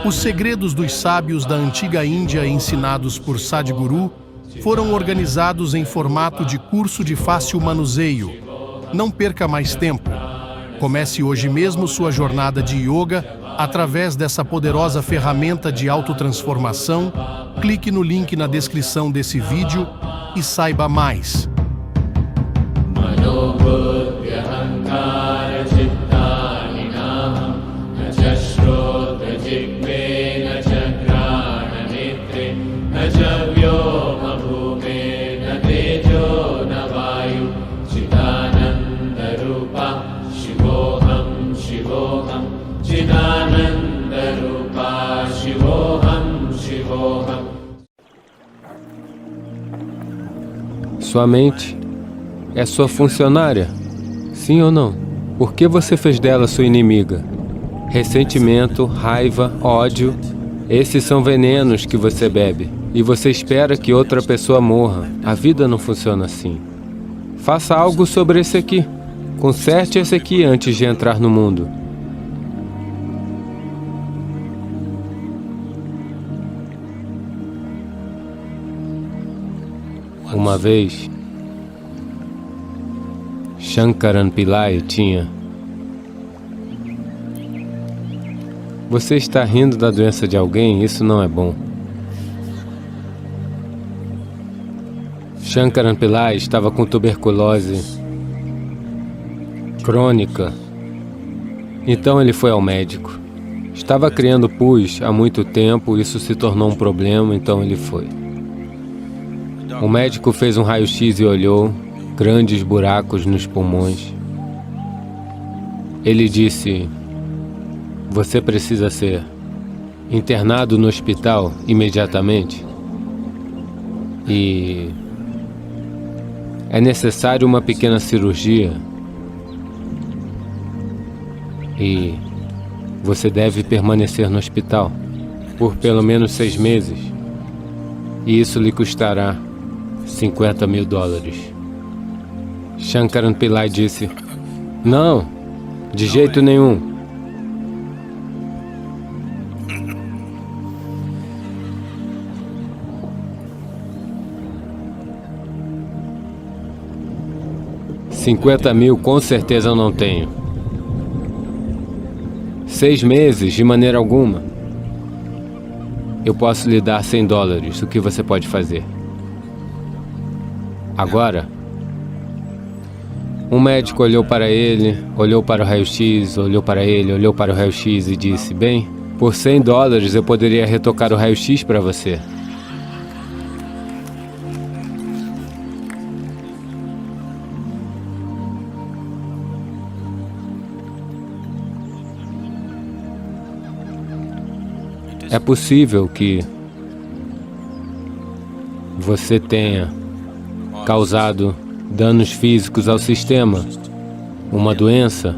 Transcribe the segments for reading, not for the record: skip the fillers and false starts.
Os segredos dos sábios da antiga Índia ensinados por Sadhguru foram organizados em formato de curso de fácil manuseio. Não perca mais tempo. Comece hoje mesmo sua jornada de yoga através dessa poderosa ferramenta de autotransformação. Clique no link na descrição desse vídeo e saiba mais. Sua mente é sua funcionária, sim ou não? Por que você fez dela sua inimiga? Ressentimento, raiva, ódio, esses são venenos que você bebe. E você espera que outra pessoa morra. A vida não funciona assim. Faça algo sobre esse aqui. Conserte esse aqui antes de entrar no mundo. Uma vez, Shankaran Pillai tinha... Você está rindo da doença de alguém? Isso não é bom. Shankaran Pillai estava com tuberculose crônica. Então ele foi ao médico. Estava criando pus há muito tempo, isso se tornou um problema, então ele foi. O médico fez um raio-x e olhou grandes buracos nos pulmões. Ele disse: você precisa ser internado no hospital imediatamente e é necessário uma pequena cirurgia e você deve permanecer no hospital por pelo menos 6 meses e isso lhe custará $50 mil. Shankaran Pillai disse: não, de jeito nenhum. $50 mil com certeza eu não tenho. 6 meses de maneira alguma. Eu posso lhe dar $100. O que você pode fazer? Agora, um médico olhou para ele, olhou para o raio-x, olhou para ele, olhou para o raio-x e disse: bem, por $100 eu poderia retocar o raio-x para você. É possível que você tenha causado danos físicos ao sistema, uma doença,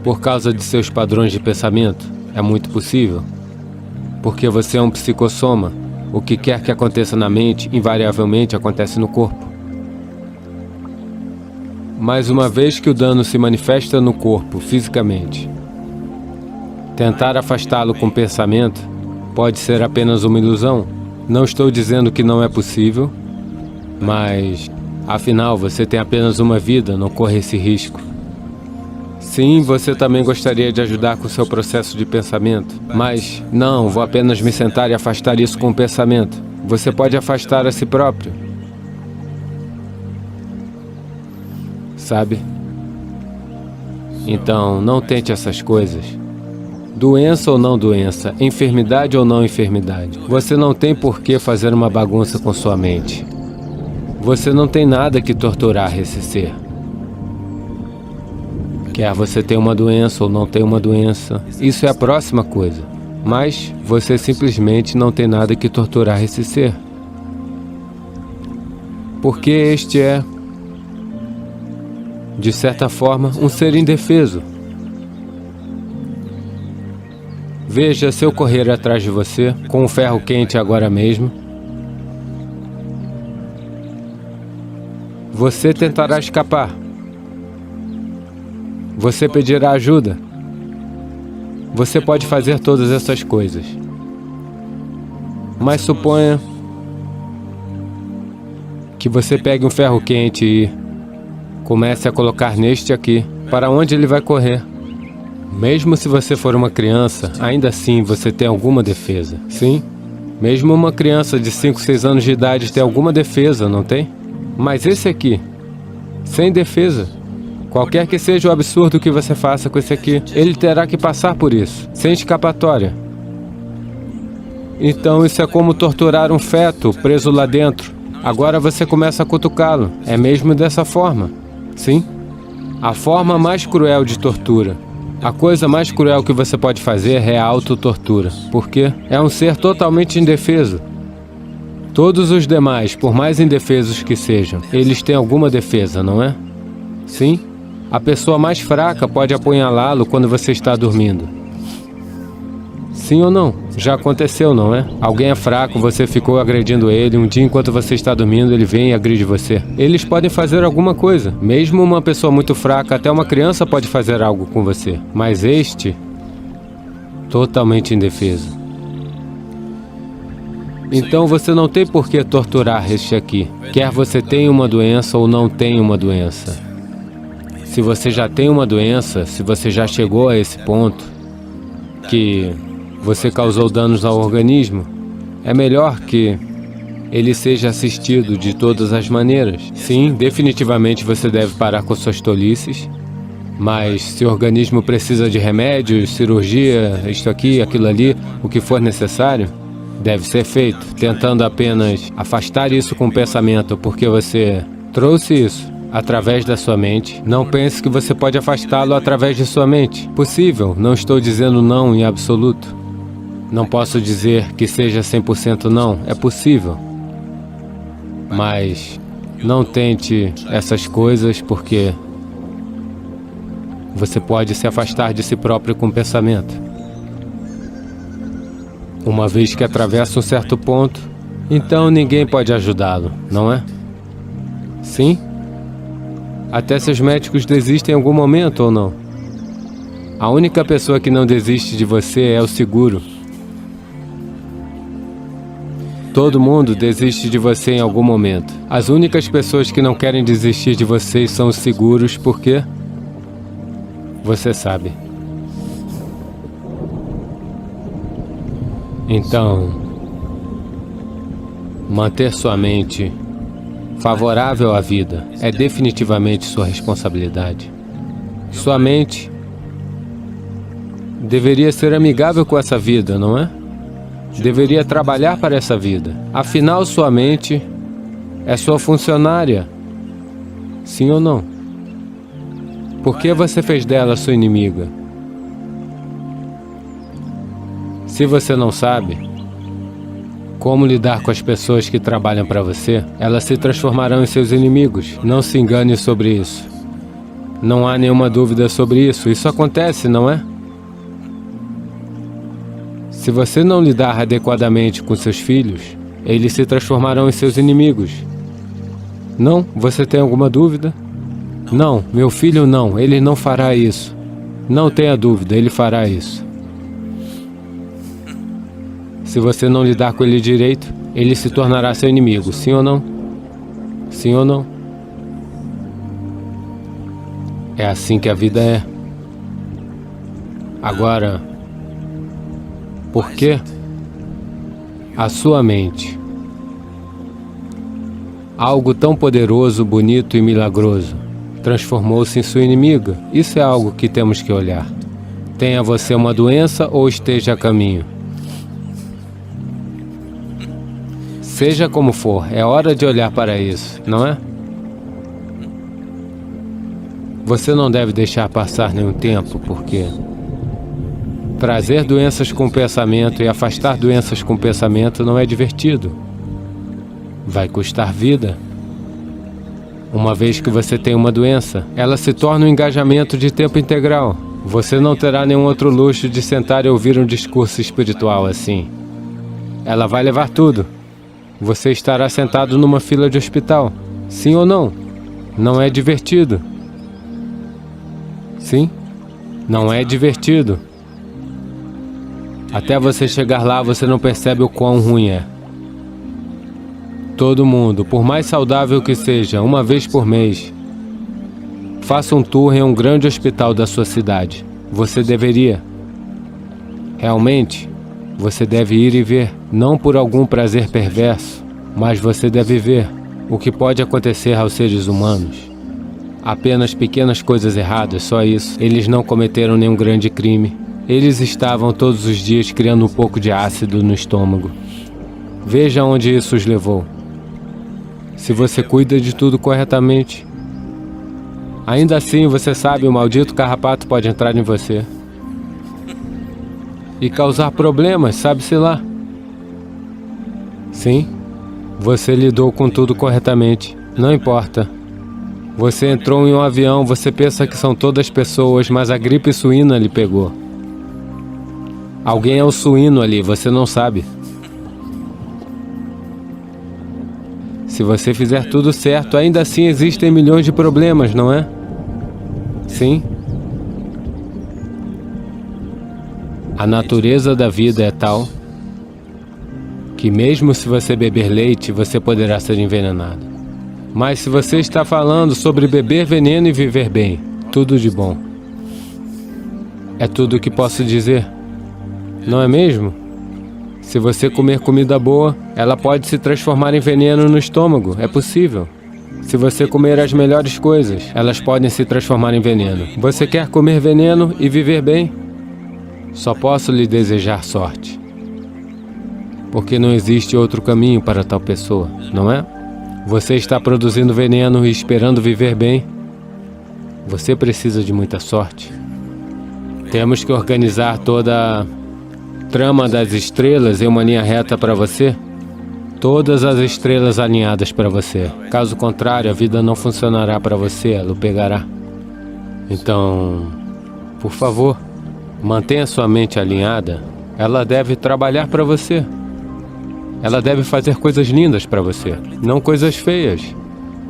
por causa de seus padrões de pensamento. É muito possível, porque você é um psicossoma. O que quer que aconteça na mente, invariavelmente acontece no corpo. Mas uma vez que o dano se manifesta no corpo, fisicamente, tentar afastá-lo com pensamento pode ser apenas uma ilusão. Não estou dizendo que não é possível, mas, afinal, você tem apenas uma vida, não corre esse risco. Sim, você também gostaria de ajudar com o seu processo de pensamento, mas, não, vou apenas me sentar e afastar isso com o pensamento. Você pode afastar a si próprio. Sabe? Então, não tente essas coisas. Doença ou não doença, enfermidade ou não enfermidade. Você não tem por que fazer uma bagunça com sua mente. Você não tem nada que torturar esse ser. Quer você tenha uma doença ou não tenha uma doença, isso é a próxima coisa. Mas você simplesmente não tem nada que torturar esse ser. Porque este é, de certa forma, um ser indefeso. Veja, se eu correr atrás de você, com um ferro quente agora mesmo, você tentará escapar. Você pedirá ajuda. Você pode fazer todas essas coisas. Mas suponha que você pegue um ferro quente e comece a colocar neste aqui. Para onde ele vai correr? Mesmo se você for uma criança, ainda assim você tem alguma defesa. Sim? Mesmo uma criança de 5, 6 anos de idade tem alguma defesa, não tem? Mas esse aqui, sem defesa, qualquer que seja o absurdo que você faça com esse aqui, ele terá que passar por isso, sem escapatória. Então isso é como torturar um feto preso lá dentro. Agora você começa a cutucá-lo. É mesmo dessa forma. Sim? A forma mais cruel de tortura. A coisa mais cruel que você pode fazer é a autotortura. Porque é um ser totalmente indefeso. Todos os demais, por mais indefesos que sejam, eles têm alguma defesa, não é? Sim? A pessoa mais fraca pode apunhalá-lo quando você está dormindo. Sim ou não? Já aconteceu, não é? Alguém é fraco, você ficou agredindo ele, um dia enquanto você está dormindo, ele vem e agride você. Eles podem fazer alguma coisa. Mesmo uma pessoa muito fraca, até uma criança pode fazer algo com você. Mas este, totalmente indefeso. Então você não tem por que torturar este aqui. Quer você tenha uma doença ou não tenha uma doença. Se você já tem uma doença, se você já chegou a esse ponto, que você causou danos ao organismo, é melhor que ele seja assistido de todas as maneiras. Sim, definitivamente você deve parar com suas tolices, mas se o organismo precisa de remédios, cirurgia, isto aqui, aquilo ali, o que for necessário, deve ser feito, tentando apenas afastar isso com o pensamento, porque você trouxe isso através da sua mente. Não pense que você pode afastá-lo através de sua mente. Possível, não estou dizendo não em absoluto. Não posso dizer que seja 100% não, é possível. Mas não tente essas coisas porque você pode se afastar de si próprio com o pensamento. Uma vez que atravessa um certo ponto, então ninguém pode ajudá-lo, não é? Sim? Até seus médicos desistem em algum momento ou não? A única pessoa que não desiste de você é o seguro. Todo mundo desiste de você em algum momento. As únicas pessoas que não querem desistir de vocês são os seguros, por quê? Você sabe. Então, manter sua mente favorável à vida é definitivamente sua responsabilidade. Sua mente deveria ser amigável com essa vida, não é? Deveria trabalhar para essa vida. Afinal, sua mente é sua funcionária. Sim ou não? Por que você fez dela sua inimiga? Se você não sabe como lidar com as pessoas que trabalham para você, elas se transformarão em seus inimigos. Não se engane sobre isso. Não há nenhuma dúvida sobre isso. Isso acontece, não é? Se você não lidar adequadamente com seus filhos, eles se transformarão em seus inimigos. Não? Você tem alguma dúvida? Não, meu filho não, ele não fará isso. Não tenha dúvida, ele fará isso. Se você não lidar com ele direito, ele se tornará seu inimigo, sim ou não? Sim ou não? É assim que a vida é. Agora, por que a sua mente, algo tão poderoso, bonito e milagroso, transformou-se em sua inimiga? Isso é algo que temos que olhar. Tenha você uma doença ou esteja a caminho. Seja como for, é hora de olhar para isso, não é? Você não deve deixar passar nenhum tempo, porque trazer doenças com pensamento e afastar doenças com pensamento não é divertido. Vai custar vida. Uma vez que você tem uma doença, ela se torna um engajamento de tempo integral. Você não terá nenhum outro luxo de sentar e ouvir um discurso espiritual assim. Ela vai levar tudo. Você estará sentado numa fila de hospital. Sim ou não? Não é divertido. Sim? Não é divertido. Até você chegar lá, você não percebe o quão ruim é. Todo mundo, por mais saudável que seja, uma vez por mês, faça um tour em um grande hospital da sua cidade. Você deveria. Realmente, você deve ir e ver, não por algum prazer perverso, mas você deve ver o que pode acontecer aos seres humanos. Apenas pequenas coisas erradas, só isso. Eles não cometeram nenhum grande crime. Eles estavam todos os dias criando um pouco de ácido no estômago. Veja onde isso os levou. Se você cuida de tudo corretamente, ainda assim você sabe, o maldito carrapato pode entrar em você e causar problemas, sabe-se lá. Sim, você lidou com tudo corretamente, não importa. Você entrou em um avião, você pensa que são todas pessoas, mas a gripe suína lhe pegou. Alguém é o suíno ali, você não sabe. Se você fizer tudo certo, ainda assim existem milhões de problemas, não é? Sim. A natureza da vida é tal que mesmo se você beber leite, você poderá ser envenenado. Mas se você está falando sobre beber veneno e viver bem, tudo de bom. É tudo o que posso dizer. Não é mesmo? Se você comer comida boa, ela pode se transformar em veneno no estômago. É possível. Se você comer as melhores coisas, elas podem se transformar em veneno. Você quer comer veneno e viver bem? Só posso lhe desejar sorte. Porque não existe outro caminho para tal pessoa, não é? Você está produzindo veneno e esperando viver bem? Você precisa de muita sorte. Temos que organizar toda a trama das estrelas em uma linha reta para você? Todas as estrelas alinhadas para você. Caso contrário, a vida não funcionará para você, ela o pegará. Então, por favor, mantenha sua mente alinhada. Ela deve trabalhar para você. Ela deve fazer coisas lindas para você, não coisas feias.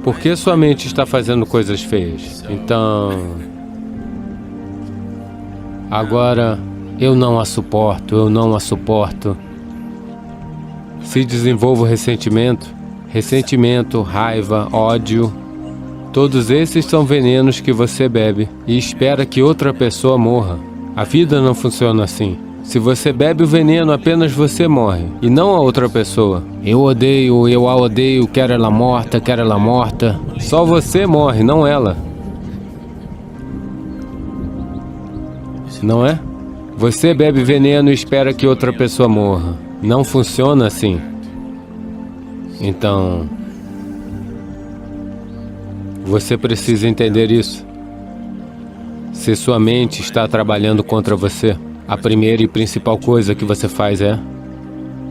Por que sua mente está fazendo coisas feias? Então, agora, eu não a suporto. Se desenvolve o ressentimento, raiva, ódio. Todos esses são venenos que você bebe e espera que outra pessoa morra. A vida não funciona assim. Se você bebe o veneno, apenas você morre, e não a outra pessoa. Eu a odeio, quero ela morta. Só você morre, não ela. Não é? Você bebe veneno e espera que outra pessoa morra. Não funciona assim. Então, você precisa entender isso. Se sua mente está trabalhando contra você, a primeira e principal coisa que você faz é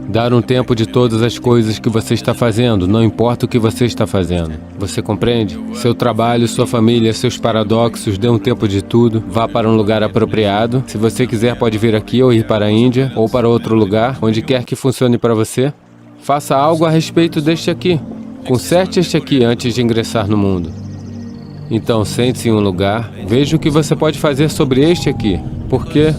dar um tempo de todas as coisas que você está fazendo, não importa o que você está fazendo. Você compreende? Seu trabalho, sua família, seus paradoxos, dê um tempo de tudo, vá para um lugar apropriado. Se você quiser, pode vir aqui ou ir para a Índia ou para outro lugar, onde quer que funcione para você. Faça algo a respeito deste aqui. Conserte este aqui antes de ingressar no mundo. Então, sente-se em um lugar, veja o que você pode fazer sobre este aqui, porque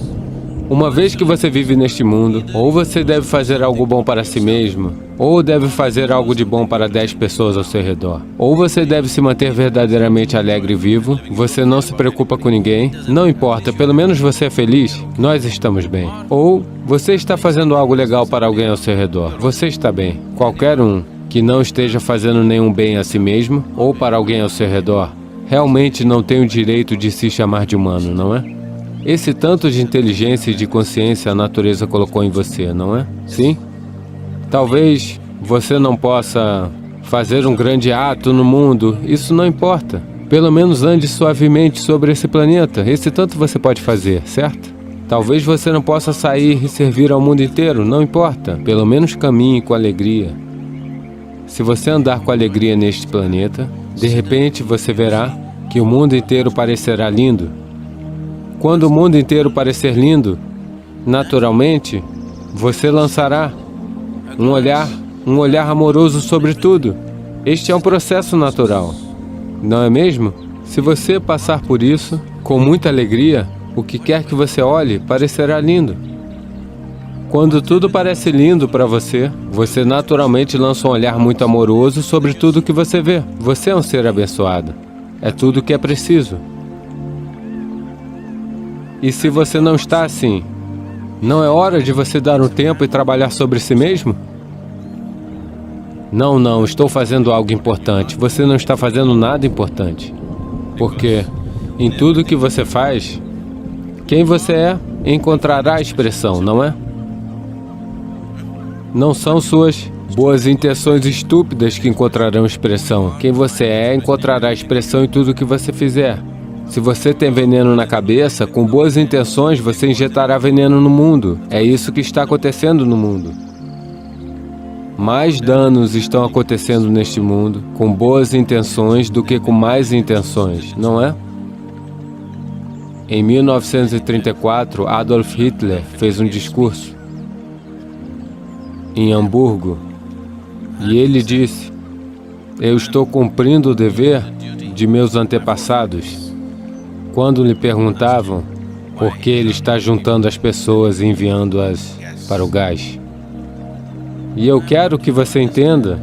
uma vez que você vive neste mundo, ou você deve fazer algo bom para si mesmo, ou deve fazer algo de bom para 10 pessoas ao seu redor. Ou você deve se manter verdadeiramente alegre e vivo, você não se preocupa com ninguém, não importa, pelo menos você é feliz, nós estamos bem. Ou você está fazendo algo legal para alguém ao seu redor, você está bem. Qualquer um que não esteja fazendo nenhum bem a si mesmo, ou para alguém ao seu redor, realmente não tem o direito de se chamar de humano, não é? Esse tanto de inteligência e de consciência a natureza colocou em você, não é? Sim? Talvez você não possa fazer um grande ato no mundo, isso não importa. Pelo menos ande suavemente sobre esse planeta, esse tanto você pode fazer, certo? Talvez você não possa sair e servir ao mundo inteiro, não importa. Pelo menos caminhe com alegria. Se você andar com alegria neste planeta, de repente você verá que o mundo inteiro parecerá lindo. Quando o mundo inteiro parecer lindo, naturalmente, você lançará um olhar amoroso sobre tudo. Este é um processo natural, não é mesmo? Se você passar por isso, com muita alegria, o que quer que você olhe parecerá lindo. Quando tudo parece lindo para você, você naturalmente lança um olhar muito amoroso sobre tudo que você vê. Você é um ser abençoado. É tudo o que é preciso. E se você não está assim, não é hora de você dar um tempo e trabalhar sobre si mesmo? Não, estou fazendo algo importante. Você não está fazendo nada importante. Porque em tudo que você faz, quem você é encontrará expressão, não é? Não são suas boas intenções estúpidas que encontrarão expressão. Quem você é encontrará expressão em tudo que você fizer. Se você tem veneno na cabeça, com boas intenções você injetará veneno no mundo. É isso que está acontecendo no mundo. Mais danos estão acontecendo neste mundo com boas intenções do que com más intenções, não é? Em 1934, Adolf Hitler fez um discurso em Hamburgo e ele disse: "Eu estou cumprindo o dever de meus antepassados." Quando lhe perguntavam por que ele está juntando as pessoas e enviando-as para o gás. E eu quero que você entenda,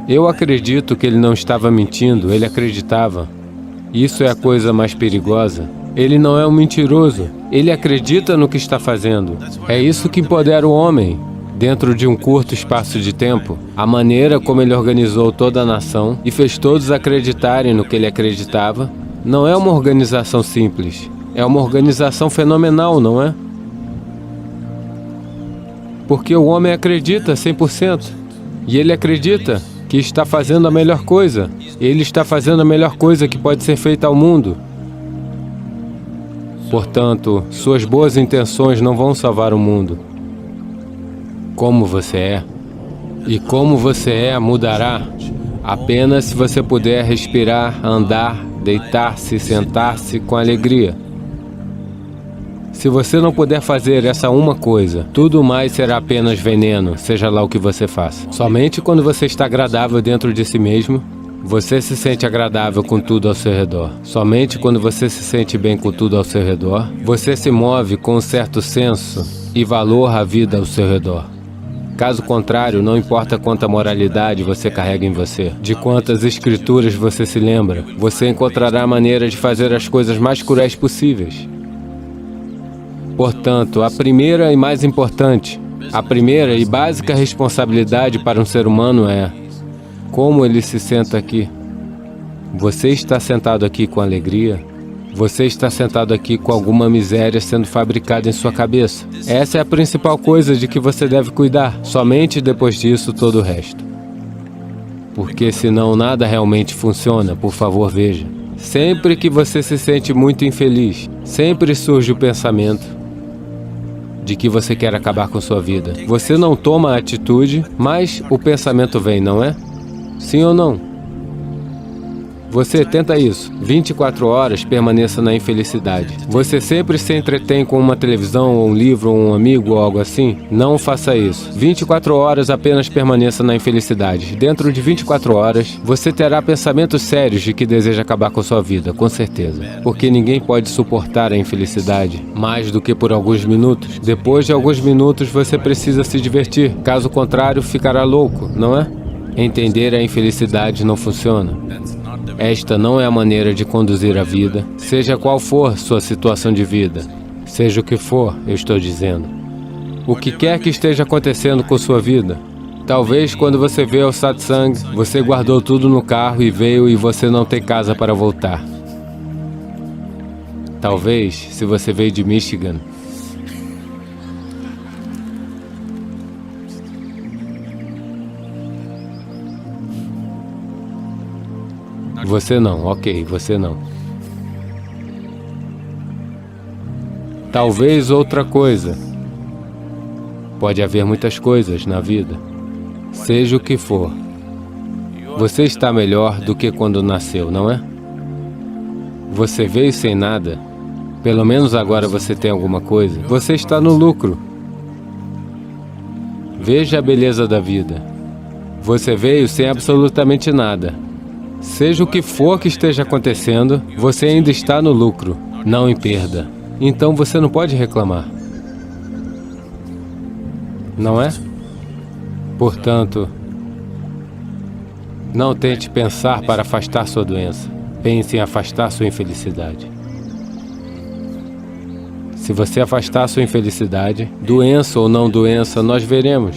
eu acredito que ele não estava mentindo, ele acreditava. Isso é a coisa mais perigosa. Ele não é um mentiroso, ele acredita no que está fazendo. É isso que empodera o homem, dentro de um curto espaço de tempo. A maneira como ele organizou toda a nação e fez todos acreditarem no que ele acreditava, não é uma organização simples, é uma organização fenomenal, não é? Porque o homem acredita 100%, e ele acredita que está fazendo a melhor coisa. Ele está fazendo a melhor coisa que pode ser feita ao mundo. Portanto, suas boas intenções não vão salvar o mundo. Como você é, e como você é mudará apenas se você puder respirar, andar, deitar-se, sentar-se com alegria. Se você não puder fazer essa uma coisa, tudo mais será apenas veneno, seja lá o que você faça. Somente quando você está agradável dentro de si mesmo, você se sente agradável com tudo ao seu redor. Somente quando você se sente bem com tudo ao seu redor, você se move com um certo senso e valor à vida ao seu redor. Caso contrário, não importa quanta moralidade você carrega em você, de quantas escrituras você se lembra, você encontrará maneira de fazer as coisas mais cruéis possíveis. Portanto, a primeira e mais importante, a primeira e básica responsabilidade para um ser humano é como ele se senta aqui. Você está sentado aqui com alegria? Você está sentado aqui com alguma miséria sendo fabricada em sua cabeça? Essa é a principal coisa de que você deve cuidar. Somente depois disso, todo o resto. Porque senão nada realmente funciona, por favor, veja. Sempre que você se sente muito infeliz, sempre surge o pensamento de que você quer acabar com sua vida. Você não toma a atitude, mas o pensamento vem, não é? Sim ou não? Você tenta isso. 24 horas permaneça na infelicidade. Você sempre se entretém com uma televisão, ou um livro, ou um amigo, ou algo assim? Não faça isso. 24 horas apenas permaneça na infelicidade. Dentro de 24 horas, você terá pensamentos sérios de que deseja acabar com sua vida, com certeza. Porque ninguém pode suportar a infelicidade mais do que por alguns minutos. Depois de alguns minutos, você precisa se divertir. Caso contrário, ficará louco, não é? Entender a infelicidade não funciona. Esta não é a maneira de conduzir a vida, seja qual for sua situação de vida. Seja o que for, eu estou dizendo. O que quer que esteja acontecendo com sua vida. Talvez quando você veio ao satsang, você guardou tudo no carro e veio e você não tem casa para voltar. Talvez, se você veio de Michigan, você não, ok, você não. Talvez outra coisa. Pode haver muitas coisas na vida. Seja o que for. Você está melhor do que quando nasceu, não é? Você veio sem nada. Pelo menos agora você tem alguma coisa. Você está no lucro. Veja a beleza da vida. Você veio sem absolutamente nada. Seja o que for que esteja acontecendo, você ainda está no lucro, não em perda. Então você não pode reclamar. não é? Portanto, não tente pensar para afastar sua doença. Pense em afastar sua infelicidade. Se você afastar sua infelicidade, doença ou não doença, nós veremos.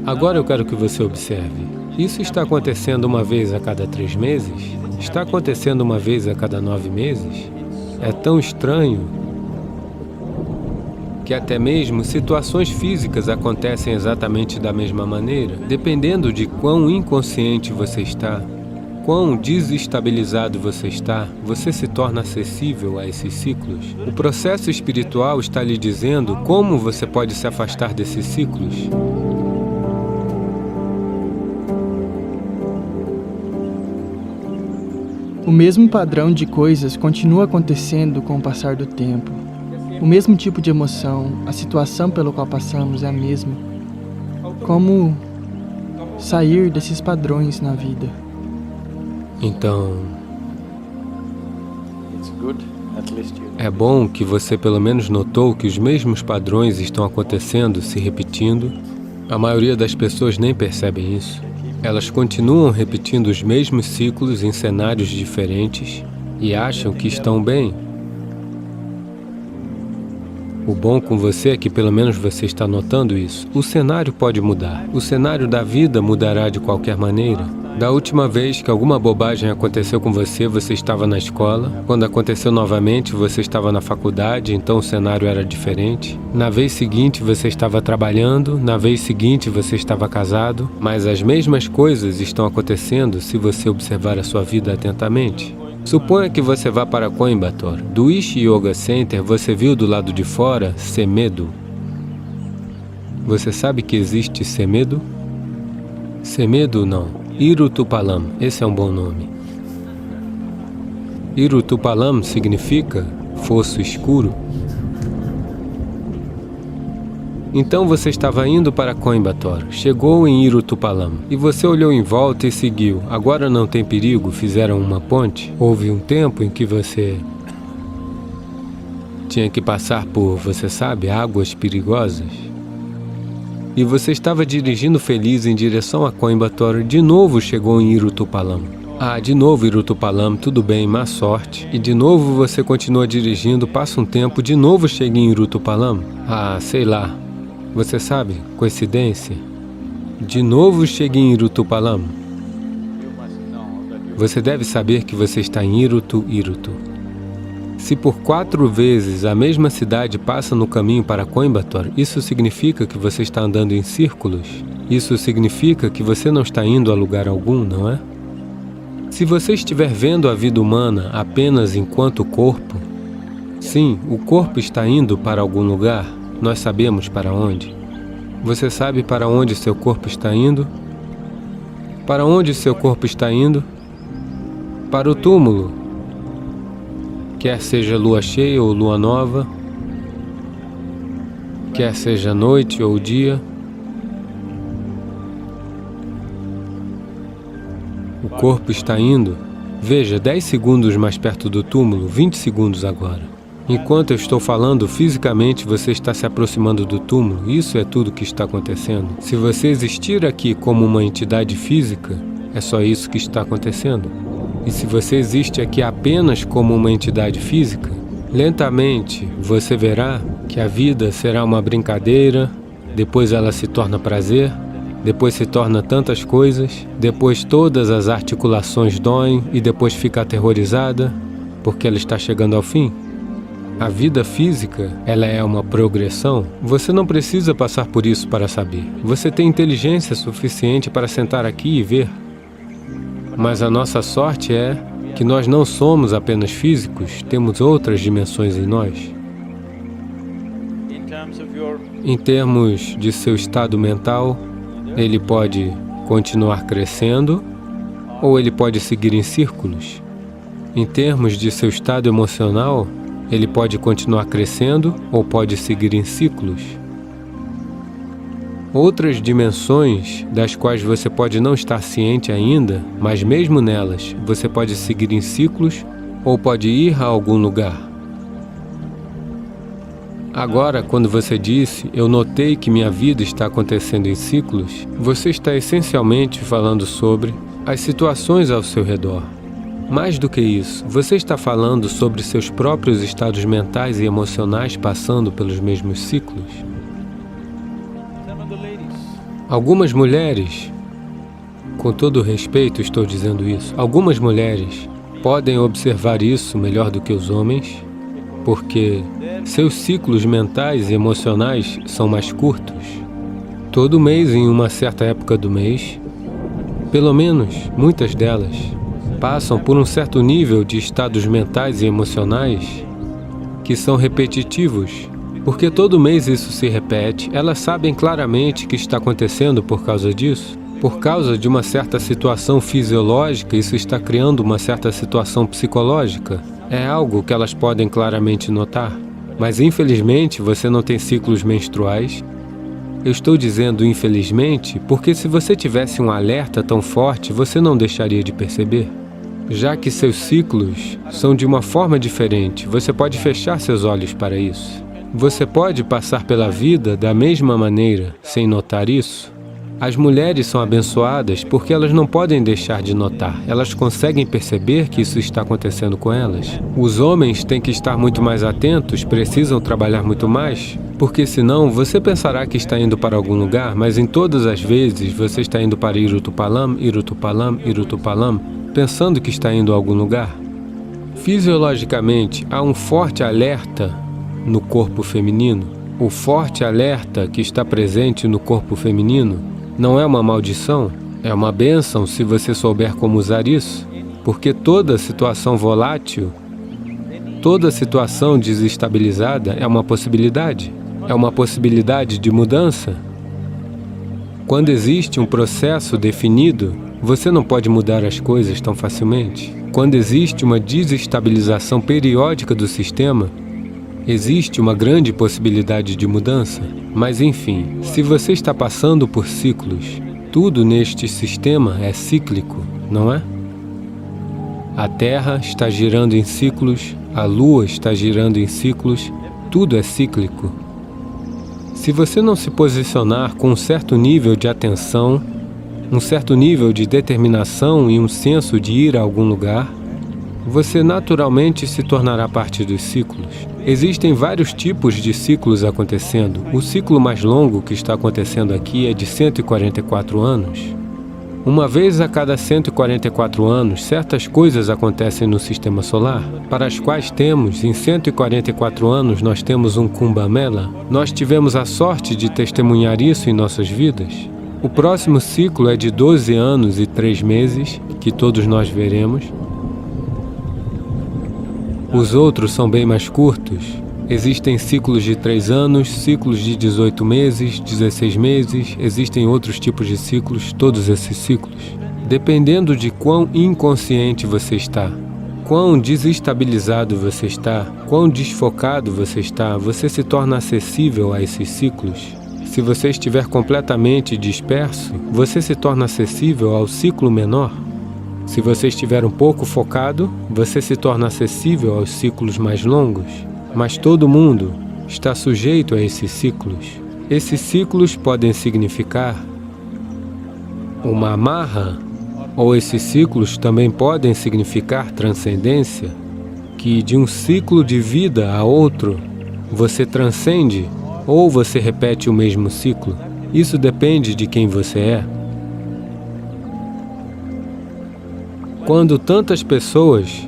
Agora eu quero que você observe. Isso está acontecendo uma vez a cada 3 meses? Está acontecendo uma vez a cada 9 meses? É tão estranho que até mesmo situações físicas acontecem exatamente da mesma maneira, dependendo de quão inconsciente você está, quão desestabilizado você está, você se torna acessível a esses ciclos. O processo espiritual está lhe dizendo como você pode se afastar desses ciclos. O mesmo padrão de coisas continua acontecendo com o passar do tempo. O mesmo tipo de emoção, a situação pela qual passamos é a mesma. Como sair desses padrões na vida? Então, é bom que você pelo menos notou que os mesmos padrões estão acontecendo, se repetindo. A maioria das pessoas nem percebem isso. Elas continuam repetindo os mesmos ciclos em cenários diferentes e acham que estão bem. O bom com você é que pelo menos você está notando isso. O cenário pode mudar. O cenário da vida mudará de qualquer maneira. Da última vez que alguma bobagem aconteceu com você, você estava na escola. Quando aconteceu novamente, você estava na faculdade, então o cenário era diferente. Na vez seguinte, você estava trabalhando. Na vez seguinte, você estava casado. Mas as mesmas coisas estão acontecendo se você observar a sua vida atentamente. Suponha que você vá para Coimbatore. Do Ishi Yoga Center, você viu do lado de fora Semedo. Você sabe que existe Semedo? Semedo não. Irutupalam, esse é um bom nome. Irutupalam significa fosso escuro. Então você estava indo para Coimbatore, chegou em Irutupalam e você olhou em volta e seguiu. Agora não tem perigo, fizeram uma ponte. Houve um tempo em que você tinha que passar por, você sabe, águas perigosas. E você estava dirigindo feliz em direção a Coimbatore, de novo chegou em Irutupalam. De novo Irutupalam, tudo bem, má sorte. E de novo você continua dirigindo, passa um tempo, de novo chega em Irutupalam. Sei lá. Você sabe, coincidência? De novo chega em Irutupalam. Você deve saber que você está em Irutu. Se por 4 vezes a mesma cidade passa no caminho para Coimbatore, isso significa que você está andando em círculos. Isso significa que você não está indo a lugar algum, não é? Se você estiver vendo a vida humana apenas enquanto corpo, sim, o corpo está indo para algum lugar, nós sabemos para onde. Você sabe para onde seu corpo está indo? Para onde seu corpo está indo? Para o túmulo. Quer seja lua cheia ou lua nova, quer seja noite ou dia, o corpo está indo. Veja, 10 segundos mais perto do túmulo, 20 segundos agora. Enquanto eu estou falando, fisicamente você está se aproximando do túmulo. Isso é tudo que está acontecendo. Se você existir aqui como uma entidade física, é só isso que está acontecendo. E se você existe aqui apenas como uma entidade física, lentamente você verá que a vida será uma brincadeira, depois ela se torna prazer, depois se torna tantas coisas, depois todas as articulações doem e depois fica aterrorizada, porque ela está chegando ao fim. A vida física, ela é uma progressão. Você não precisa passar por isso para saber. Você tem inteligência suficiente para sentar aqui e ver. Mas a nossa sorte é que nós não somos apenas físicos, temos outras dimensões em nós. Em termos de seu estado mental, ele pode continuar crescendo ou ele pode seguir em círculos. Em termos de seu estado emocional, ele pode continuar crescendo ou pode seguir em ciclos. Outras dimensões das quais você pode não estar ciente ainda, mas mesmo nelas, você pode seguir em ciclos ou pode ir a algum lugar. Agora, quando você disse, eu notei que minha vida está acontecendo em ciclos, você está essencialmente falando sobre as situações ao seu redor. Mais do que isso, você está falando sobre seus próprios estados mentais e emocionais passando pelos mesmos ciclos. Algumas mulheres, com todo respeito estou dizendo isso, algumas mulheres podem observar isso melhor do que os homens, porque seus ciclos mentais e emocionais são mais curtos. Todo mês, em uma certa época do mês, pelo menos muitas delas, passam por um certo nível de estados mentais e emocionais que são repetitivos, porque todo mês isso se repete. Elas sabem claramente que está acontecendo por causa disso. Por causa de uma certa situação fisiológica, isso está criando uma certa situação psicológica. É algo que elas podem claramente notar. Mas infelizmente você não tem ciclos menstruais. Eu estou dizendo infelizmente porque se você tivesse um alerta tão forte, você não deixaria de perceber. Já que seus ciclos são de uma forma diferente, você pode fechar seus olhos para isso. Você pode passar pela vida da mesma maneira, sem notar isso. As mulheres são abençoadas porque elas não podem deixar de notar. Elas conseguem perceber que isso está acontecendo com elas. Os homens têm que estar muito mais atentos, precisam trabalhar muito mais, porque senão você pensará que está indo para algum lugar, mas em todas as vezes você está indo para Irutupalam, Irutupalam, Irutupalam, pensando que está indo a algum lugar. Fisiologicamente, há um forte alerta no corpo feminino. O forte alerta que está presente no corpo feminino não é uma maldição, é uma bênção se você souber como usar isso, porque toda situação volátil, toda situação desestabilizada é uma possibilidade de mudança. Quando existe um processo definido, você não pode mudar as coisas tão facilmente. Quando existe uma desestabilização periódica do sistema, existe uma grande possibilidade de mudança. Mas enfim, se você está passando por ciclos, tudo neste sistema é cíclico, não é? A Terra está girando em ciclos, a Lua está girando em ciclos, tudo é cíclico. Se você não se posicionar com um certo nível de atenção, um certo nível de determinação e um senso de ir a algum lugar, você naturalmente se tornará parte dos ciclos. Existem vários tipos de ciclos acontecendo. O ciclo mais longo que está acontecendo aqui é de 144 anos. Uma vez a cada 144 anos, certas coisas acontecem no sistema solar, para as quais temos, em 144 anos, nós temos um Kumbh Mela. Nós tivemos a sorte de testemunhar isso em nossas vidas. O próximo ciclo é de 12 anos e 3 meses, que todos nós veremos. Os outros são bem mais curtos. Existem ciclos de 3 anos, ciclos de 18 meses, 16 meses, existem outros tipos de ciclos, todos esses ciclos. Dependendo de quão inconsciente você está, quão desestabilizado você está, quão desfocado você está, você se torna acessível a esses ciclos. Se você estiver completamente disperso, você se torna acessível ao ciclo menor. Se você estiver um pouco focado, você se torna acessível aos ciclos mais longos. Mas todo mundo está sujeito a esses ciclos. Esses ciclos podem significar uma amarra, ou esses ciclos também podem significar transcendência, que de um ciclo de vida a outro, você transcende ou você repete o mesmo ciclo. Isso depende de quem você é. Quando tantas pessoas...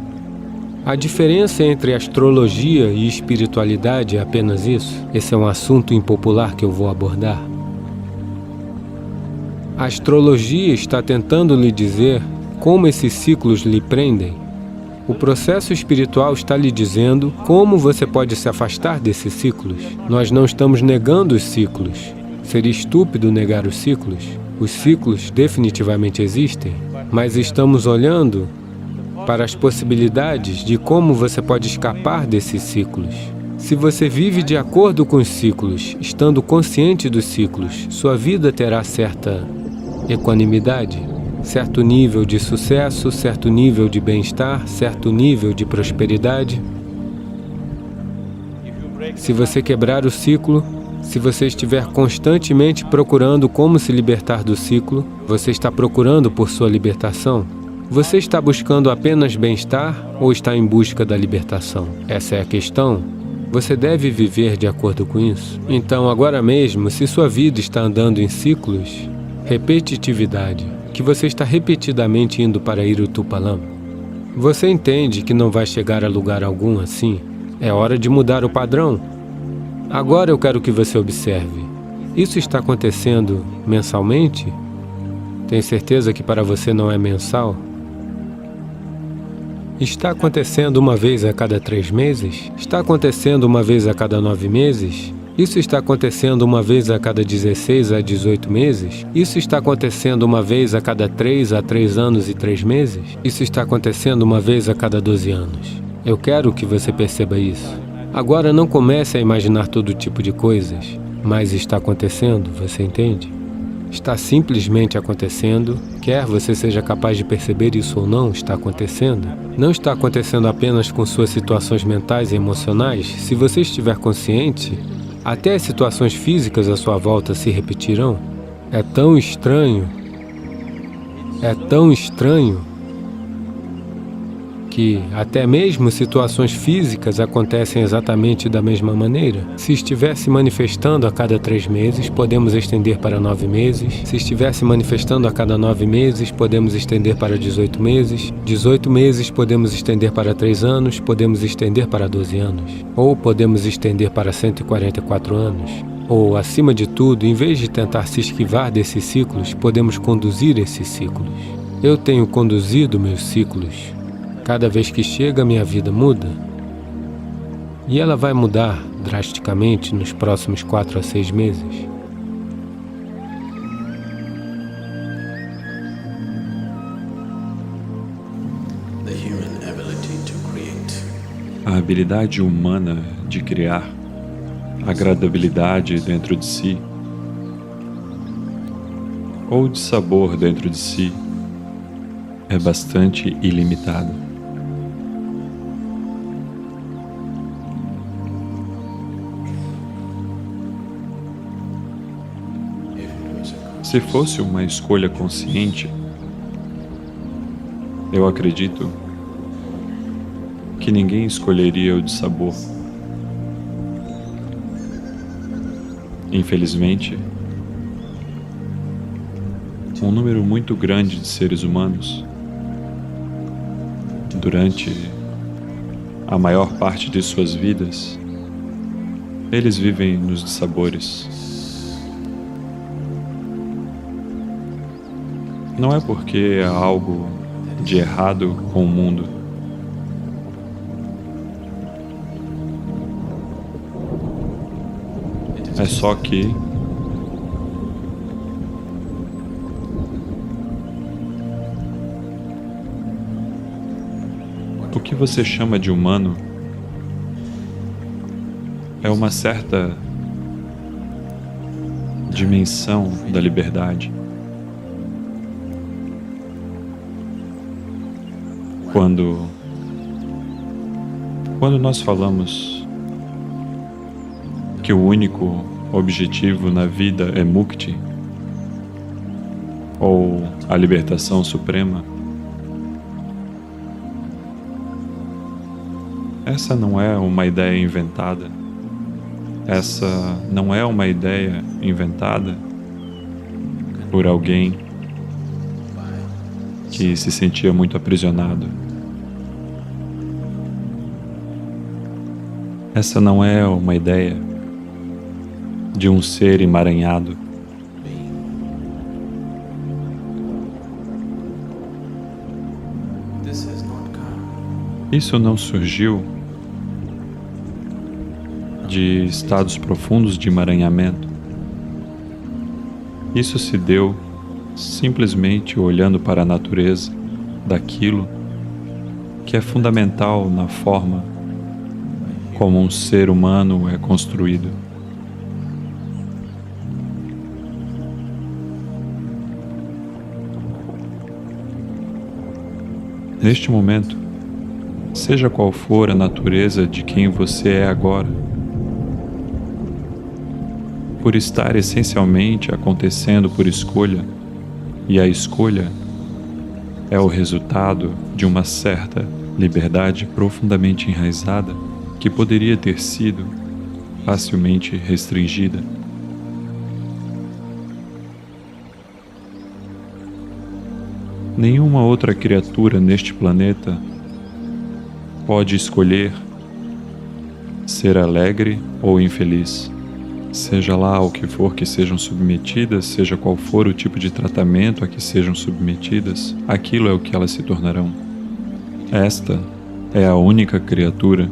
A diferença entre astrologia e espiritualidade é apenas isso. Esse é um assunto impopular que eu vou abordar. A astrologia está tentando lhe dizer como esses ciclos lhe prendem. O processo espiritual está lhe dizendo como você pode se afastar desses ciclos. Nós não estamos negando os ciclos. Seria estúpido negar os ciclos. Os ciclos definitivamente existem, mas estamos olhando para as possibilidades de como você pode escapar desses ciclos. Se você vive de acordo com os ciclos, estando consciente dos ciclos, sua vida terá certa equanimidade, certo nível de sucesso, certo nível de bem-estar, certo nível de prosperidade. Se você quebrar o ciclo, se você estiver constantemente procurando como se libertar do ciclo, você está procurando por sua libertação? Você está buscando apenas bem-estar ou está em busca da libertação? Essa é a questão. Você deve viver de acordo com isso. Então, agora mesmo, se sua vida está andando em ciclos, repetitividade, que você está repetidamente indo para Irutupalam, você entende que não vai chegar a lugar algum assim? É hora de mudar o padrão. Agora eu quero que você observe. Isso está acontecendo mensalmente? Tem certeza que para você não é mensal? Está acontecendo uma vez a cada 3 meses? Está acontecendo uma vez a cada 9 meses? Isso está acontecendo uma vez a cada 16 a 18 meses? Isso está acontecendo uma vez a cada 3 a 3 anos e 3 meses? Isso está acontecendo uma vez a cada 12 anos? Eu quero que você perceba isso. Agora não comece a imaginar todo tipo de coisas, mas está acontecendo, você entende? Está simplesmente acontecendo, quer você seja capaz de perceber isso ou não, está acontecendo. Não está acontecendo apenas com suas situações mentais e emocionais. Se você estiver consciente, até as situações físicas à sua volta se repetirão. É tão estranho que até mesmo situações físicas acontecem exatamente da mesma maneira. Se estiver se manifestando a cada 3 meses, podemos estender para 9 meses. Se estiver se manifestando a cada 9 meses, podemos estender para 18 meses. 18 meses podemos estender para 3 anos, podemos estender para 12 anos. Ou podemos estender para 144 anos. Ou, acima de tudo, em vez de tentar se esquivar desses ciclos, podemos conduzir esses ciclos. Eu tenho conduzido meus ciclos. Cada vez que chega, minha vida muda. E ela vai mudar drasticamente nos próximos 4 a 6 meses. A habilidade humana de criar agradabilidade dentro de si, ou de sabor dentro de si, é bastante ilimitada. Se fosse uma escolha consciente, eu acredito que ninguém escolheria o de sabor. Infelizmente, um número muito grande de seres humanos, durante a maior parte de suas vidas, eles vivem nos dissabores. Não é porque há algo de errado com o mundo. É só que o que você chama de humano é uma certa dimensão da liberdade. Quando nós falamos que o único objetivo na vida é Mukti, ou a libertação suprema, essa não é uma ideia inventada. Essa não é uma ideia inventada por alguém que se sentia muito aprisionado. Essa não é uma ideia de um ser emaranhado. Isso não surgiu de estados profundos de emaranhamento. Isso se deu simplesmente olhando para a natureza daquilo que é fundamental na forma como um ser humano é construído. Neste momento, seja qual for a natureza de quem você é agora, por estar essencialmente acontecendo por escolha, e a escolha é o resultado de uma certa liberdade profundamente enraizada que poderia ter sido facilmente restringida. Nenhuma outra criatura neste planeta pode escolher ser alegre ou infeliz. Seja lá o que for que sejam submetidas, seja qual for o tipo de tratamento a que sejam submetidas, aquilo é o que elas se tornarão. Esta é a única criatura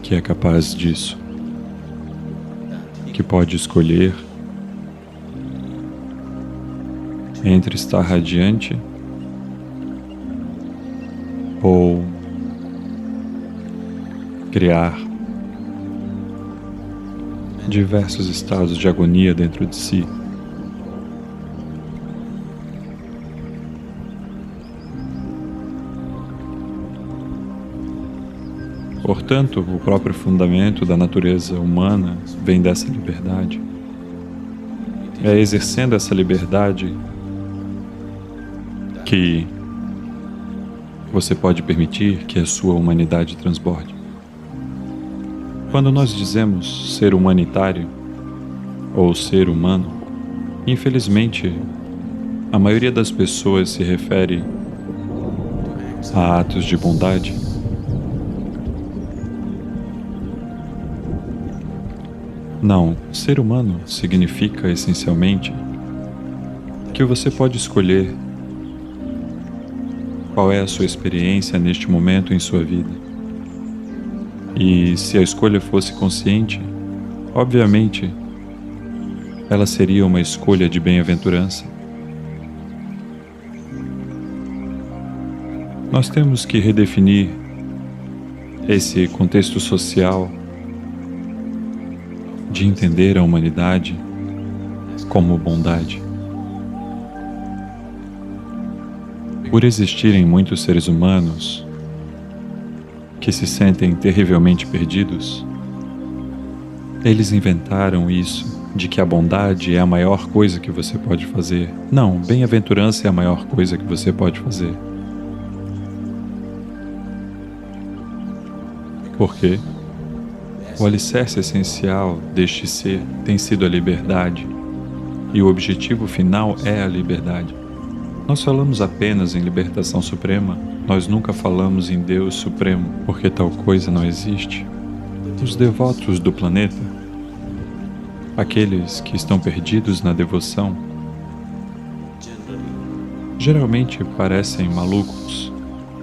que é capaz disso, que pode escolher entre estar radiante ou criar diversos estados de agonia dentro de si. Portanto, o próprio fundamento da natureza humana vem dessa liberdade. É exercendo essa liberdade que você pode permitir que a sua humanidade transborde. Quando nós dizemos ser humanitário ou ser humano, infelizmente, a maioria das pessoas se refere a atos de bondade. Não, ser humano significa essencialmente que você pode escolher qual é a sua experiência neste momento em sua vida. E se a escolha fosse consciente, obviamente, ela seria uma escolha de bem-aventurança. Nós temos que redefinir esse contexto social de entender a humanidade como bondade. Por existirem muitos seres humanos que se sentem terrivelmente perdidos, eles inventaram isso de que a bondade é a maior coisa que você pode fazer. Não, bem-aventurança é a maior coisa que você pode fazer. Por quê? O alicerce essencial deste ser tem sido a liberdade, e o objetivo final é a liberdade. Nós falamos apenas em libertação suprema, nós nunca falamos em Deus Supremo, porque tal coisa não existe. Os devotos do planeta, aqueles que estão perdidos na devoção, geralmente parecem malucos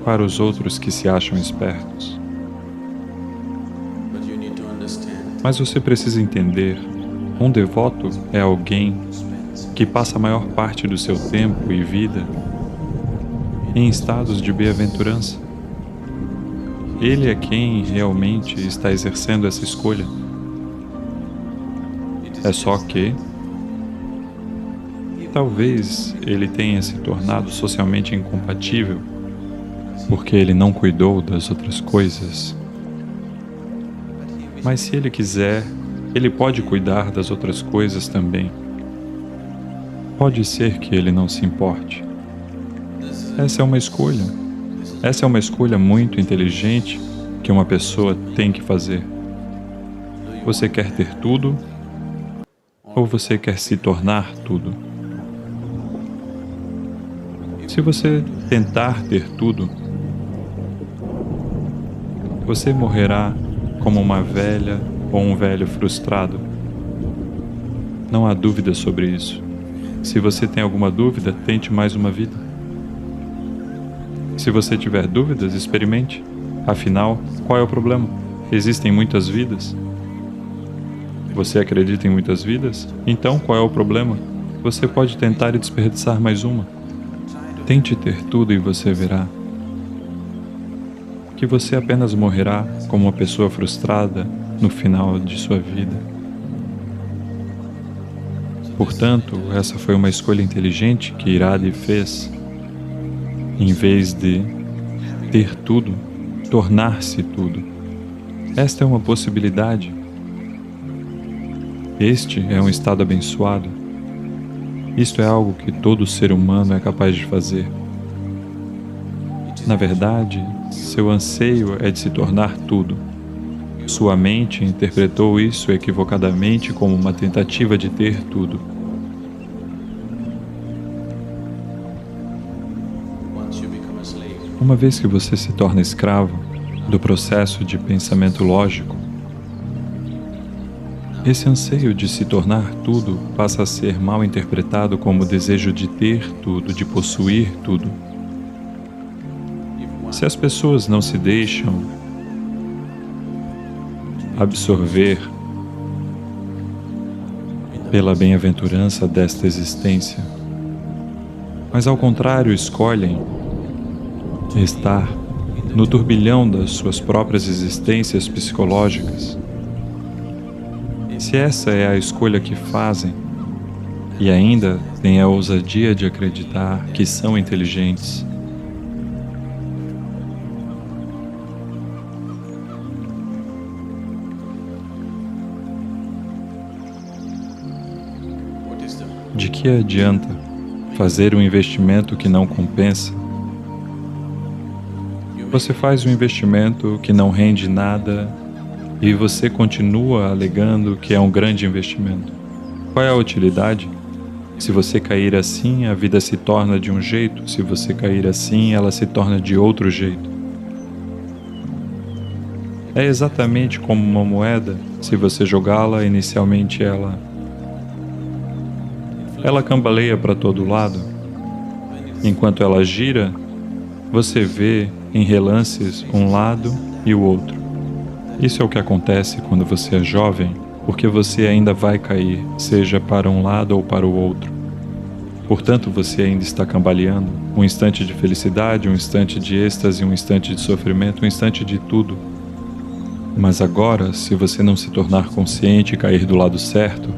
para os outros que se acham espertos. Mas você precisa entender, um devoto é alguém que passa a maior parte do seu tempo e vida em estados de bem-aventurança. Ele é quem realmente está exercendo essa escolha. É só que talvez ele tenha se tornado socialmente incompatível porque ele não cuidou das outras coisas. Mas se ele quiser, ele pode cuidar das outras coisas também. Pode ser que ele não se importe. Essa é uma escolha. Essa é uma escolha muito inteligente que uma pessoa tem que fazer. Você quer ter tudo ou você quer se tornar tudo? Se você tentar ter tudo, você morrerá como uma velha ou um velho frustrado. Não há dúvida sobre isso. Se você tem alguma dúvida, tente mais uma vida. Se você tiver dúvidas, experimente. Afinal, qual é o problema? Existem muitas vidas? Você acredita em muitas vidas? Então, qual é o problema? Você pode tentar e desperdiçar mais uma. Tente ter tudo e você verá que você apenas morrerá como uma pessoa frustrada no final de sua vida. Portanto, essa foi uma escolha inteligente que Iradi fez. Em vez de ter tudo, tornar-se tudo. Esta é uma possibilidade. Este é um estado abençoado. Isto é algo que todo ser humano é capaz de fazer. Na verdade, seu anseio é de se tornar tudo. Sua mente interpretou isso equivocadamente como uma tentativa de ter tudo. Uma vez que você se torna escravo do processo de pensamento lógico, esse anseio de se tornar tudo passa a ser mal interpretado como o desejo de ter tudo, de possuir tudo. Se as pessoas não se deixam absorver pela bem-aventurança desta existência, mas ao contrário escolhem estar no turbilhão das suas próprias existências psicológicas, se essa é a escolha que fazem e ainda têm a ousadia de acreditar que são inteligentes, de que adianta fazer um investimento que não compensa? Você faz um investimento que não rende nada e você continua alegando que é um grande investimento. Qual é a utilidade? Se você cair assim, a vida se torna de um jeito. Se você cair assim, ela se torna de outro jeito. É exatamente como uma moeda. Se você jogá-la, inicialmente ela cambaleia para todo lado. Enquanto ela gira, você vê em relances um lado e o outro. Isso é o que acontece quando você é jovem, porque você ainda vai cair, seja para um lado ou para o outro. Portanto, você ainda está cambaleando. Um instante de felicidade, um instante de êxtase, um instante de sofrimento, um instante de tudo. Mas agora, se você não se tornar consciente e cair do lado certo,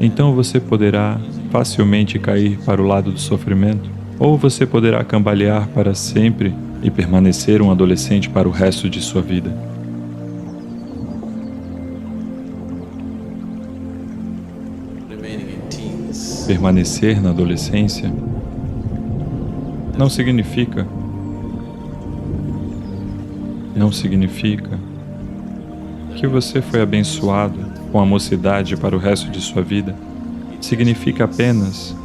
então você poderá facilmente cair para o lado do sofrimento, ou você poderá cambalear para sempre e permanecer um adolescente para o resto de sua vida. Permanecer na adolescência não significa que você foi abençoado com a mocidade para o resto de sua vida. Significa apenas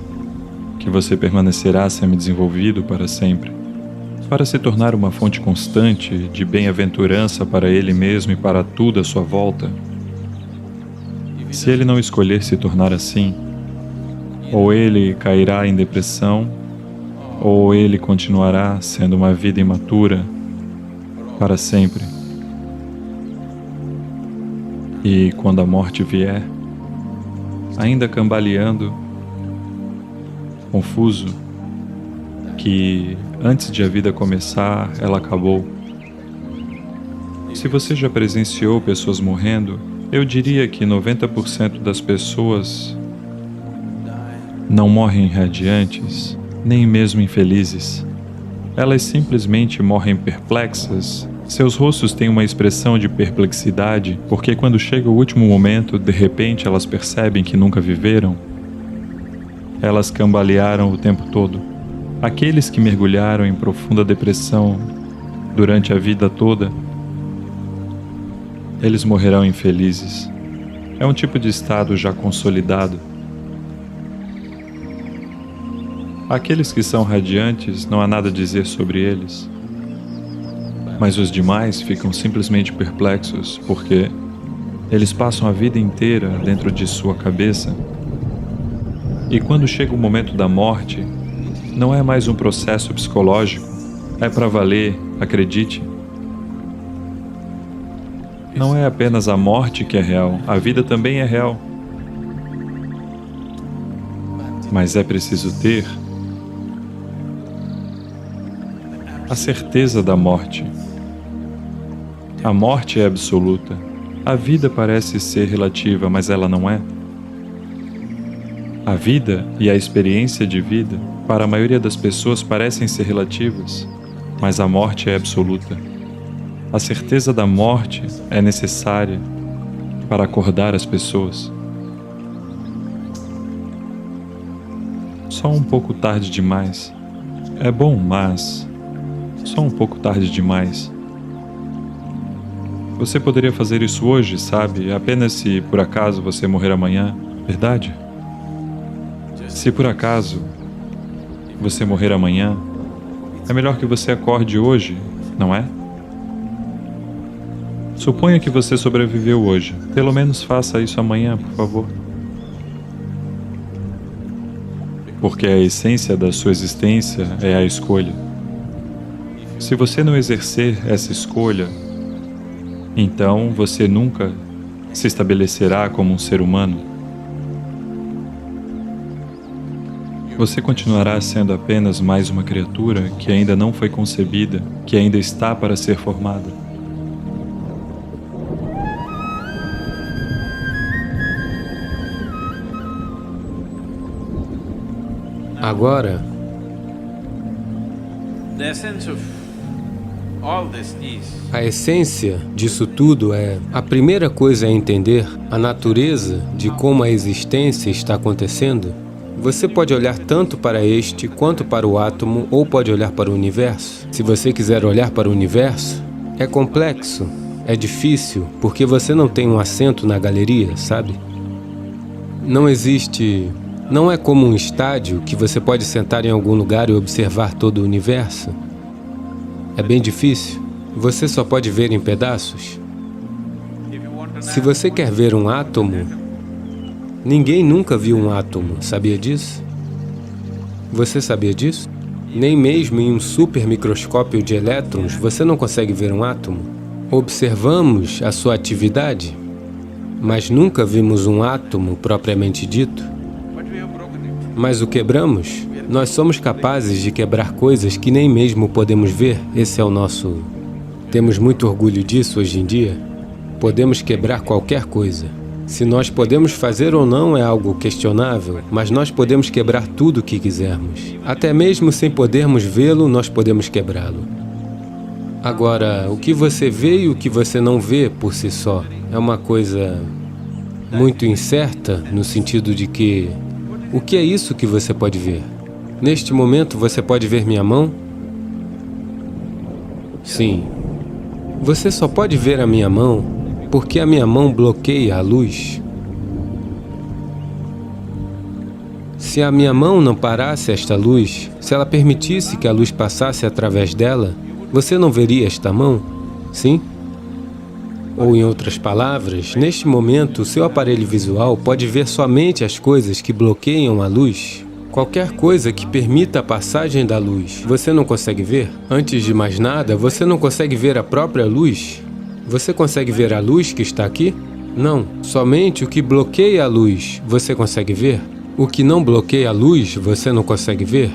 que você permanecerá semi-desenvolvido para sempre, para se tornar uma fonte constante de bem-aventurança para ele mesmo e para tudo à sua volta. Se ele não escolher se tornar assim, ou ele cairá em depressão, ou ele continuará sendo uma vida imatura para sempre. E quando a morte vier, ainda cambaleando, confuso, que antes de a vida começar, ela acabou. Se você já presenciou pessoas morrendo, eu diria que 90% das pessoas não morrem radiantes, nem mesmo infelizes. Elas simplesmente morrem perplexas. Seus rostos têm uma expressão de perplexidade, porque quando chega o último momento, de repente elas percebem que nunca viveram. Elas cambalearam o tempo todo. Aqueles que mergulharam em profunda depressão durante a vida toda, eles morrerão infelizes. É um tipo de estado já consolidado. Aqueles que são radiantes, não há nada a dizer sobre eles. Mas os demais ficam simplesmente perplexos, porque eles passam a vida inteira dentro de sua cabeça. E quando chega o momento da morte, não é mais um processo psicológico, é para valer, acredite. Não é apenas a morte que é real, a vida também é real. Mas é preciso ter a certeza da morte. A morte é absoluta. A vida parece ser relativa, mas ela não é. A vida e a experiência de vida, para a maioria das pessoas, parecem ser relativas, mas a morte é absoluta. A certeza da morte é necessária para acordar as pessoas. Só um pouco tarde demais. É bom, mas só um pouco tarde demais. Você poderia fazer isso hoje, sabe? Apenas se por acaso você morrer amanhã, verdade? Se por acaso você morrer amanhã, é melhor que você acorde hoje, não é? Suponha que você sobreviveu hoje. Pelo menos faça isso amanhã, por favor. Porque a essência da sua existência é a escolha. Se você não exercer essa escolha, então você nunca se estabelecerá como um ser humano. Você continuará sendo apenas mais uma criatura que ainda não foi concebida, que ainda está para ser formada. Agora, a essência disso tudo é, a primeira coisa é entender a natureza de como a existência está acontecendo. Você pode olhar tanto para este quanto para o átomo, ou pode olhar para o universo. Se você quiser olhar para o universo, é complexo, é difícil, porque você não tem um assento na galeria, sabe? Não existe... Não é como um estádio que você pode sentar em algum lugar e observar todo o universo. É bem difícil. Você só pode ver em pedaços. Se você quer ver um átomo, ninguém nunca viu um átomo, sabia disso? Você sabia disso? Nem mesmo em um supermicroscópio de elétrons você não consegue ver um átomo. Observamos a sua atividade, mas nunca vimos um átomo propriamente dito. Mas o quebramos? Nós somos capazes de quebrar coisas que nem mesmo podemos ver. Esse é o nosso... Temos muito orgulho disso hoje em dia. Podemos quebrar qualquer coisa. Se nós podemos fazer ou não é algo questionável, mas nós podemos quebrar tudo o que quisermos. Até mesmo sem podermos vê-lo, nós podemos quebrá-lo. Agora, o que você vê e o que você não vê por si só é uma coisa muito incerta, no sentido de que... O que é isso que você pode ver? Neste momento, você pode ver minha mão? Sim. Você só pode ver a minha mão porque a minha mão bloqueia a luz. Se a minha mão não parasse esta luz, se ela permitisse que a luz passasse através dela, você não veria esta mão? Sim? Ou, em outras palavras, neste momento, o seu aparelho visual pode ver somente as coisas que bloqueiam a luz. Qualquer coisa que permita a passagem da luz, você não consegue ver? Antes de mais nada, você não consegue ver a própria luz? Você consegue ver a luz que está aqui? Não. Somente o que bloqueia a luz, você consegue ver? O que não bloqueia a luz, você não consegue ver?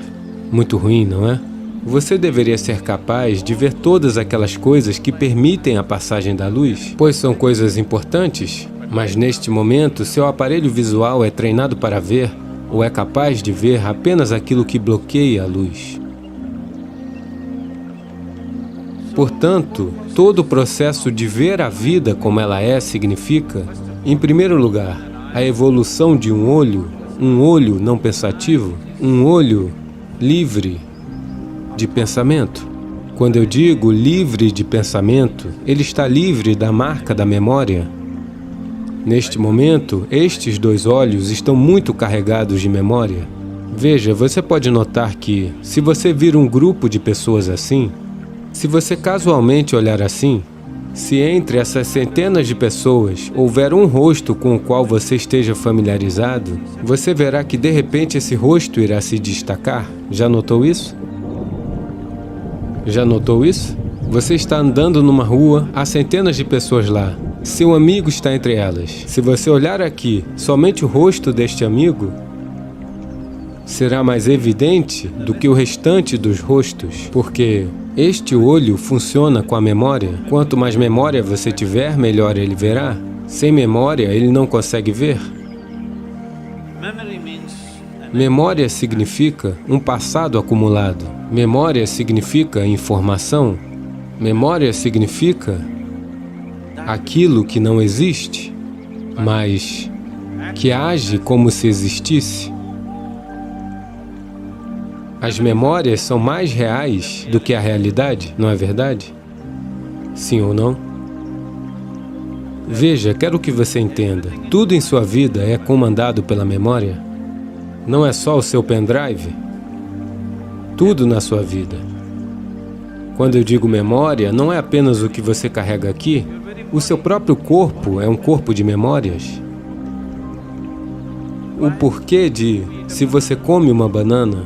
Muito ruim, não é? Você deveria ser capaz de ver todas aquelas coisas que permitem a passagem da luz, pois são coisas importantes, mas neste momento seu aparelho visual é treinado para ver, ou é capaz de ver apenas aquilo que bloqueia a luz. Portanto, todo o processo de ver a vida como ela é significa, em primeiro lugar, a evolução de um olho não pensativo, um olho livre de pensamento. Quando eu digo livre de pensamento, ele está livre da marca da memória. Neste momento, estes dois olhos estão muito carregados de memória. Veja, você pode notar que, se você vir um grupo de pessoas assim, se você casualmente olhar assim, se entre essas centenas de pessoas houver um rosto com o qual você esteja familiarizado, você verá que de repente esse rosto irá se destacar. Já notou isso? Já notou isso? Você está andando numa rua, há centenas de pessoas lá. Seu amigo está entre elas. Se você olhar aqui, somente o rosto deste amigo será mais evidente do que o restante dos rostos, porque este olho funciona com a memória. Quanto mais memória você tiver, melhor ele verá. Sem memória, ele não consegue ver. Memória significa um passado acumulado. Memória significa informação. Memória significa aquilo que não existe. mas que age como se existisse. As memórias são mais reais do que a realidade, não é verdade? Sim ou não? Veja, quero que você entenda. Tudo em sua vida é comandado pela memória. Não é só o seu pendrive. Tudo na sua vida. Quando eu digo memória, não é apenas o que você carrega aqui. O seu próprio corpo é um corpo de memórias. O porquê de, se você come uma banana,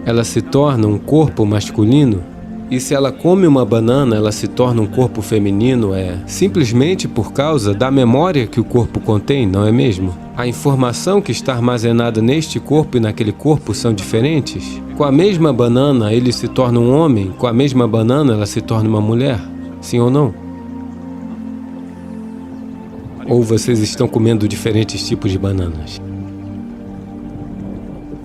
ela se torna um corpo masculino, e se ela come uma banana, ela se torna um corpo feminino, é simplesmente por causa da memória que o corpo contém, não é mesmo? A informação que está armazenada neste corpo e naquele corpo são diferentes. Com a mesma banana, ele se torna um homem, com a mesma banana, ela se torna uma mulher. Sim ou não? Ou vocês estão comendo diferentes tipos de bananas?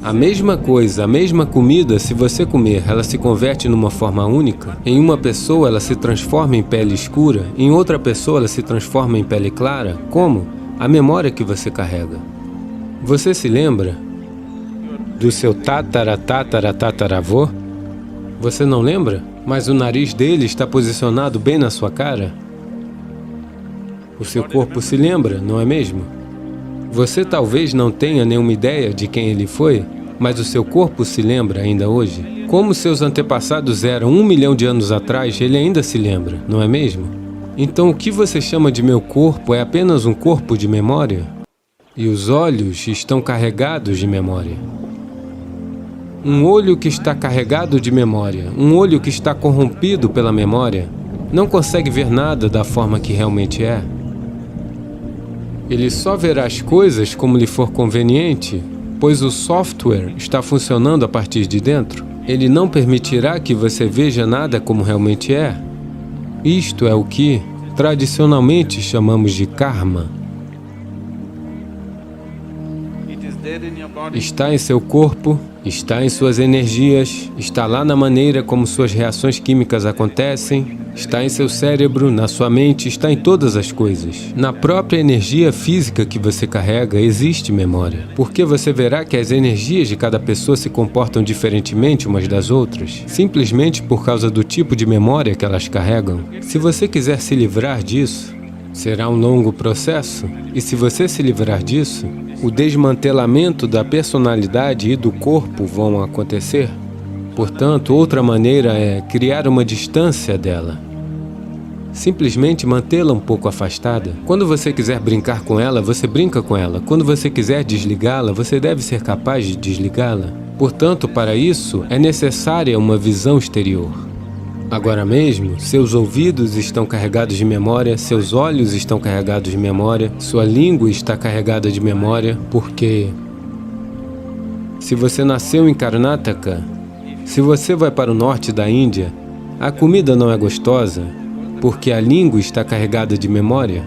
A mesma coisa, a mesma comida, se você comer, ela se converte numa forma única. Em uma pessoa, ela se transforma em pele escura. Em outra pessoa, ela se transforma em pele clara. Como? A memória que você carrega. Você se lembra do seu tataravô? Você não lembra? Mas o nariz dele está posicionado bem na sua cara. O seu corpo se lembra, não é mesmo? Você talvez não tenha nenhuma ideia de quem ele foi, mas o seu corpo se lembra ainda hoje. Como seus antepassados eram 1 milhão de anos atrás, ele ainda se lembra, não é mesmo? Então o que você chama de meu corpo é apenas um corpo de memória? E os olhos estão carregados de memória. Um olho que está carregado de memória, um olho que está corrompido pela memória, não consegue ver nada da forma que realmente é. Ele só verá as coisas como lhe for conveniente, pois o software está funcionando a partir de dentro. Ele não permitirá que você veja nada como realmente é. Isto é o que, tradicionalmente, chamamos de karma. Está em seu corpo, está em suas energias, está lá na maneira como suas reações químicas acontecem, está em seu cérebro, na sua mente, está em todas as coisas. Na própria energia física que você carrega existe memória, porque você verá que as energias de cada pessoa se comportam diferentemente umas das outras, simplesmente por causa do tipo de memória que elas carregam. Se você quiser se livrar disso, será um longo processo, e se você se livrar disso, o desmantelamento da personalidade e do corpo vão acontecer. Portanto, outra maneira é criar uma distância dela. Simplesmente mantê-la um pouco afastada. Quando você quiser brincar com ela, você brinca com ela. Quando você quiser desligá-la, você deve ser capaz de desligá-la. Portanto, para isso, é necessária uma visão exterior. Agora mesmo, seus ouvidos estão carregados de memória, seus olhos estão carregados de memória, sua língua está carregada de memória, porque se você nasceu em Karnataka, se você vai para o norte da Índia, a comida não é gostosa, porque a língua está carregada de memória.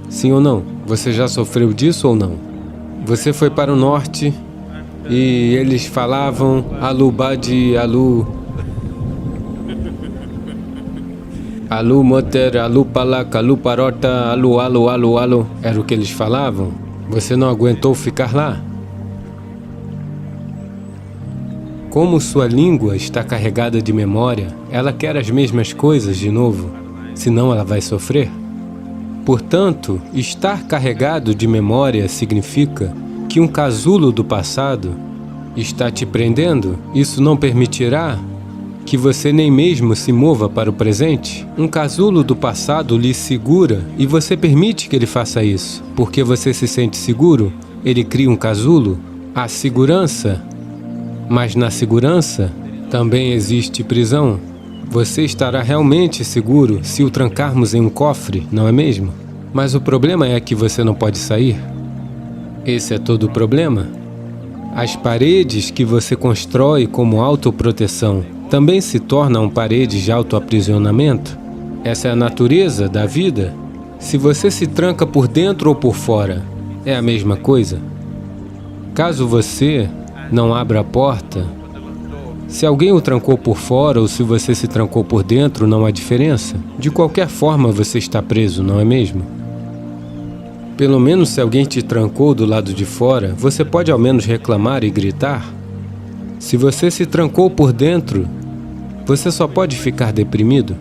Sim ou não? Você já sofreu disso ou não? Você foi para o norte e eles falavam alu badi alu. Alu moter, alu palak, alu parota, alu, alu, alu, alu. Era o que eles falavam? Você não aguentou ficar lá? Como sua língua está carregada de memória, ela quer as mesmas coisas de novo, senão ela vai sofrer. Portanto, estar carregado de memória significa que um casulo do passado está te prendendo. Isso não permitirá que você nem mesmo se mova para o presente. Um casulo do passado lhe segura e você permite que ele faça isso. Porque você se sente seguro, ele cria um casulo. Há segurança, mas na segurança também existe prisão. Você estará realmente seguro se o trancarmos em um cofre, não é mesmo? Mas o problema é que você não pode sair. Esse é todo o problema. As paredes que você constrói como autoproteção também se tornam paredes de autoaprisionamento. Essa é a natureza da vida. Se você se tranca por dentro ou por fora, é a mesma coisa. Caso você não abra a porta, se alguém o trancou por fora ou se você se trancou por dentro, não há diferença. De qualquer forma, você está preso, não é mesmo? Pelo menos se alguém te trancou do lado de fora, você pode ao menos reclamar e gritar. Se você se trancou por dentro, você só pode ficar deprimido.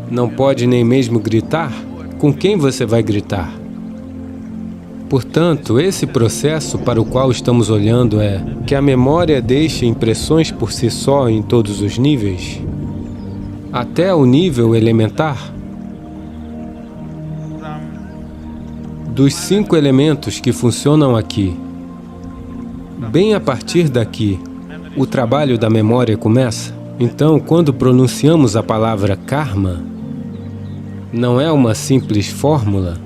Não pode nem mesmo gritar. Com quem você vai gritar? Portanto, esse processo para o qual estamos olhando é que a memória deixa impressões por si só em todos os níveis, até o nível elementar. Dos 5 elementos que funcionam aqui, bem a partir daqui, o trabalho da memória começa. Então, quando pronunciamos a palavra karma, não é uma simples fórmula,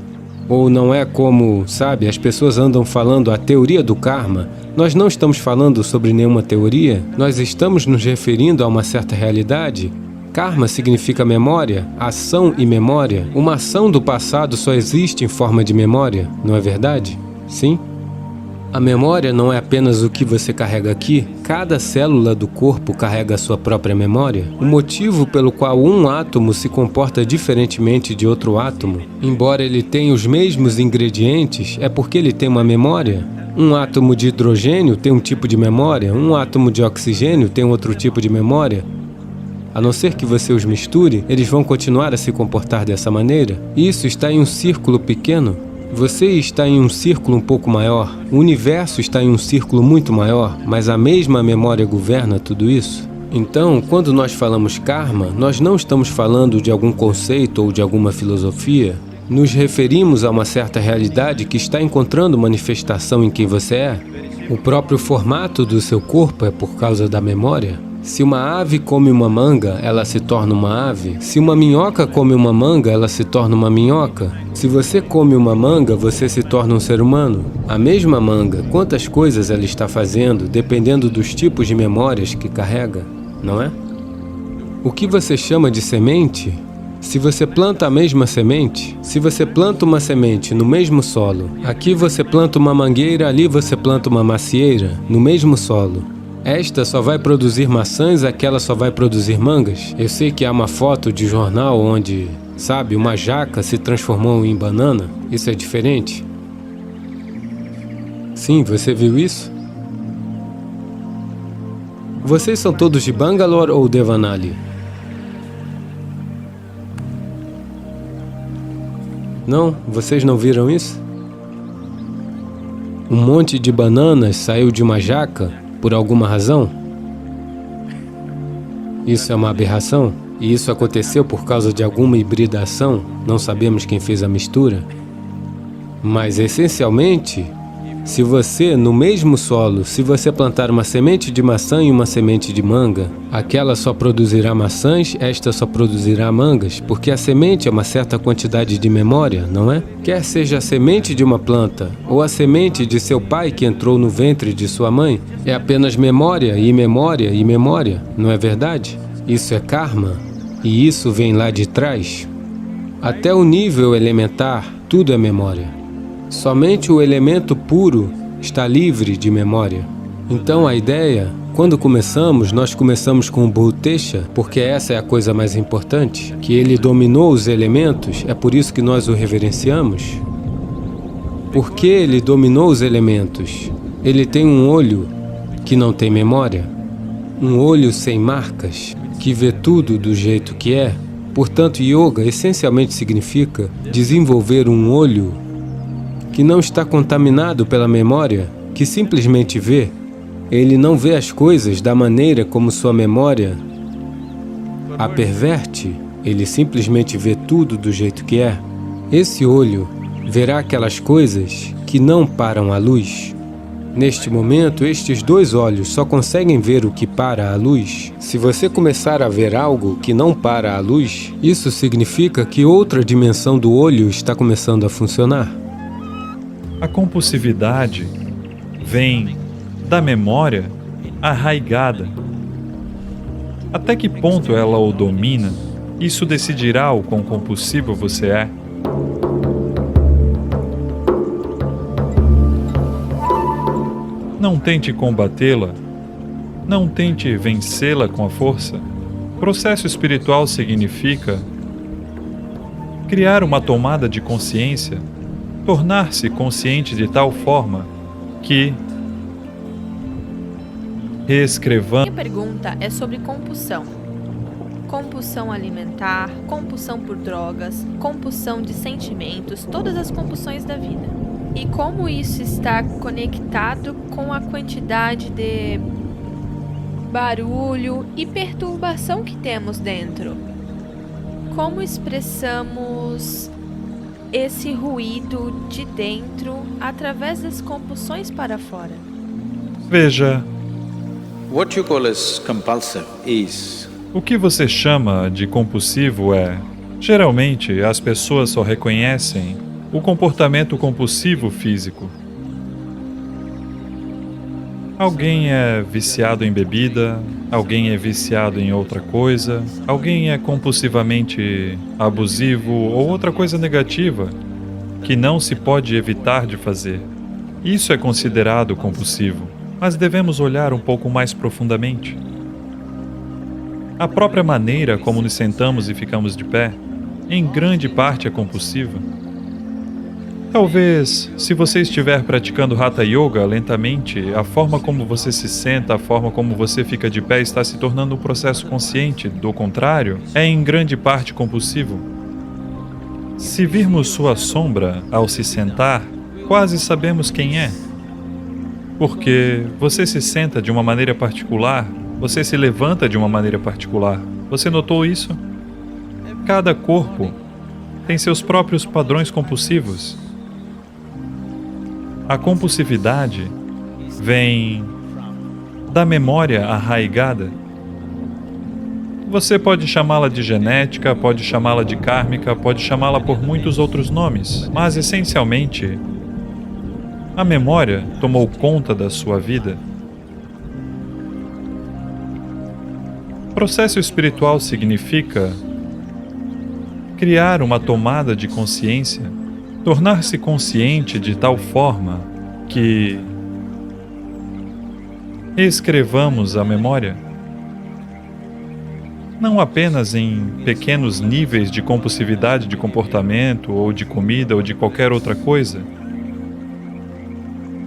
ou não é como, sabe, as pessoas andam falando a teoria do karma. Nós não estamos falando sobre nenhuma teoria, nós estamos nos referindo a uma certa realidade. Karma significa memória, ação e memória. Uma ação do passado só existe em forma de memória, não é verdade? Sim? A memória não é apenas o que você carrega aqui. Cada célula do corpo carrega a sua própria memória. O motivo pelo qual um átomo se comporta diferentemente de outro átomo, embora ele tenha os mesmos ingredientes, é porque ele tem uma memória. Um átomo de hidrogênio tem um tipo de memória, um átomo de oxigênio tem outro tipo de memória. A não ser que você os misture, eles vão continuar a se comportar dessa maneira. Isso está em um círculo pequeno. Você está em um círculo um pouco maior. O universo está em um círculo muito maior, mas a mesma memória governa tudo isso. Então, quando nós falamos karma, nós não estamos falando de algum conceito ou de alguma filosofia. Nos referimos a uma certa realidade que está encontrando manifestação em quem você é. O próprio formato do seu corpo é por causa da memória. Se uma ave come uma manga, ela se torna uma ave. Se uma minhoca come uma manga, ela se torna uma minhoca. Se você come uma manga, você se torna um ser humano. A mesma manga, quantas coisas ela está fazendo, dependendo dos tipos de memórias que carrega, não é? O que você chama de semente? Se você planta a mesma semente, se você planta uma semente no mesmo solo, aqui você planta uma mangueira, ali você planta uma macieira, no mesmo solo. Esta só vai produzir maçãs, aquela só vai produzir mangas. Eu sei que há uma foto de jornal onde, sabe, uma jaca se transformou em banana. Isso é diferente? Sim, você viu isso? Vocês são todos de Bangalore ou Devanali? Não? Vocês não viram isso? Um monte de bananas saiu de uma jaca? Por alguma razão? Isso é uma aberração? E isso aconteceu por causa de alguma hibridação? Não sabemos quem fez a mistura? Mas, essencialmente, se você, no mesmo solo, se você plantar uma semente de maçã e uma semente de manga, aquela só produzirá maçãs, esta só produzirá mangas, porque a semente é uma certa quantidade de memória, não é? Quer seja a semente de uma planta, ou a semente de seu pai que entrou no ventre de sua mãe, é apenas memória e memória e memória, não é verdade? Isso é karma, e isso vem lá de trás. Até o nível elementar, tudo é memória. Somente o elemento puro está livre de memória. Então a ideia, quando começamos, nós começamos com o Bhutesha, porque essa é a coisa mais importante, que ele dominou os elementos, é por isso que nós o reverenciamos. Porque ele dominou os elementos? Ele tem um olho que não tem memória, um olho sem marcas, que vê tudo do jeito que é. Portanto, yoga essencialmente significa desenvolver um olho que não está contaminado pela memória, que simplesmente vê. Ele não vê as coisas da maneira como sua memória a perverte, ele simplesmente vê tudo do jeito que é. Esse olho verá aquelas coisas que não param a luz. Neste momento, estes dois olhos só conseguem ver o que para a luz. Se você começar a ver algo que não para a luz, isso significa que outra dimensão do olho está começando a funcionar. A compulsividade vem da memória arraigada. Até que ponto ela o domina, isso decidirá o quão compulsivo você é. Não tente combatê-la, não tente vencê-la com a força. Processo espiritual significa criar uma tomada de consciência tornar-se consciente de tal forma que reescrevamos. Minha pergunta é sobre compulsão. Compulsão alimentar, compulsão por drogas, compulsão de sentimentos, todas as compulsões da vida. E como isso está conectado com a quantidade de barulho e perturbação que temos dentro. Como expressamos esse ruído de dentro através das compulsões para fora? Veja, What you call as compulsive is o que você chama de compulsivo é, geralmente, as pessoas só reconhecem o comportamento compulsivo físico. Alguém é viciado em bebida, alguém é viciado em outra coisa, alguém é compulsivamente abusivo ou outra coisa negativa que não se pode evitar de fazer. Isso é considerado compulsivo, mas devemos olhar um pouco mais profundamente. A própria maneira como nos sentamos e ficamos de pé, em grande parte é compulsiva. Talvez, se você estiver praticando Hatha Yoga lentamente, a forma como você se senta, a forma como você fica de pé está se tornando um processo consciente. Do contrário, é em grande parte compulsivo. Se virmos sua sombra ao se sentar, quase sabemos quem é. Porque você se senta de uma maneira particular, você se levanta de uma maneira particular. Você notou isso? Cada corpo tem seus próprios padrões compulsivos. A compulsividade vem da memória arraigada. Você pode chamá-la de genética, pode chamá-la de kármica, pode chamá-la por muitos outros nomes, mas essencialmente, a memória tomou conta da sua vida. Processo espiritual significa criar uma tomada de consciência, tornar-se consciente de tal forma que reescrevamos a memória, não apenas em pequenos níveis de compulsividade de comportamento, ou de comida, ou de qualquer outra coisa,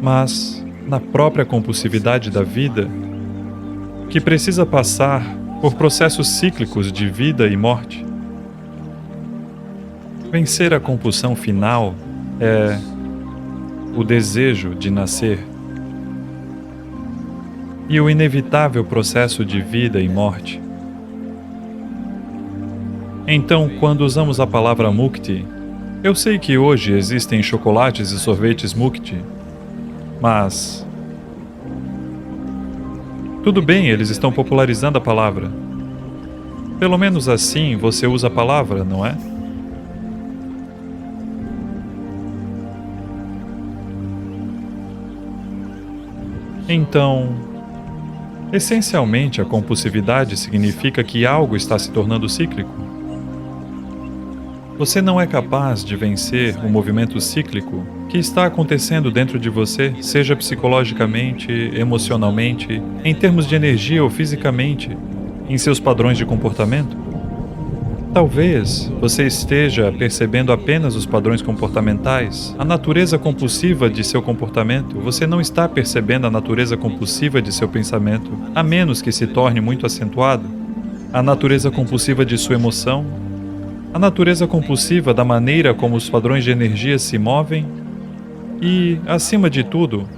mas na própria compulsividade da vida, que precisa passar por processos cíclicos de vida e morte. Vencer a compulsão final é o desejo de nascer e o inevitável processo de vida e morte. Então, quando usamos a palavra mukti, eu sei que hoje existem chocolates e sorvetes mukti, mas tudo bem, eles estão popularizando a palavra. Pelo menos assim você usa a palavra, não é? Então, essencialmente a compulsividade significa que algo está se tornando cíclico. Você não é capaz de vencer o movimento cíclico que está acontecendo dentro de você, seja psicologicamente, emocionalmente, em termos de energia ou fisicamente, em seus padrões de comportamento. Talvez você esteja percebendo apenas os padrões comportamentais, a natureza compulsiva de seu comportamento. Você não está percebendo a natureza compulsiva de seu pensamento, a menos que se torne muito acentuado. A natureza compulsiva de sua emoção, a natureza compulsiva da maneira como os padrões de energia se movem e, acima de tudo,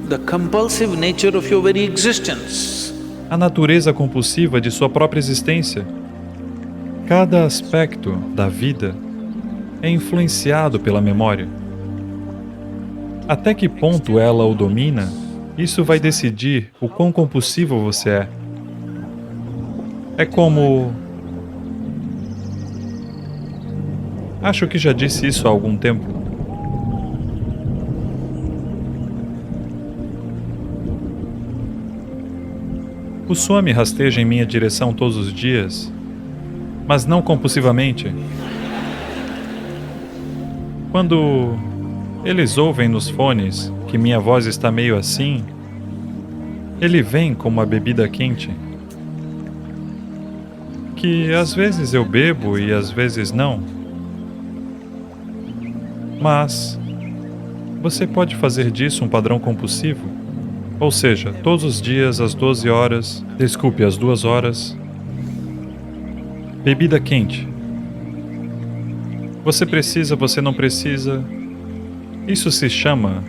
the compulsive nature of your very existence. A natureza compulsiva de sua própria existência. Cada aspecto da vida é influenciado pela memória. Até que ponto ela o domina, isso vai decidir o quão compulsivo você é. É como... Acho que já disse isso há algum tempo. O Swami rasteja em minha direção todos os dias, mas não compulsivamente. Quando eles ouvem nos fones que minha voz está meio assim, ele vem com uma bebida quente, que às vezes eu bebo e às vezes não. Mas você pode fazer disso um padrão compulsivo? Ou seja, todos os dias às 12 horas, às 2 horas, bebida quente. Você não precisa. Isso se chama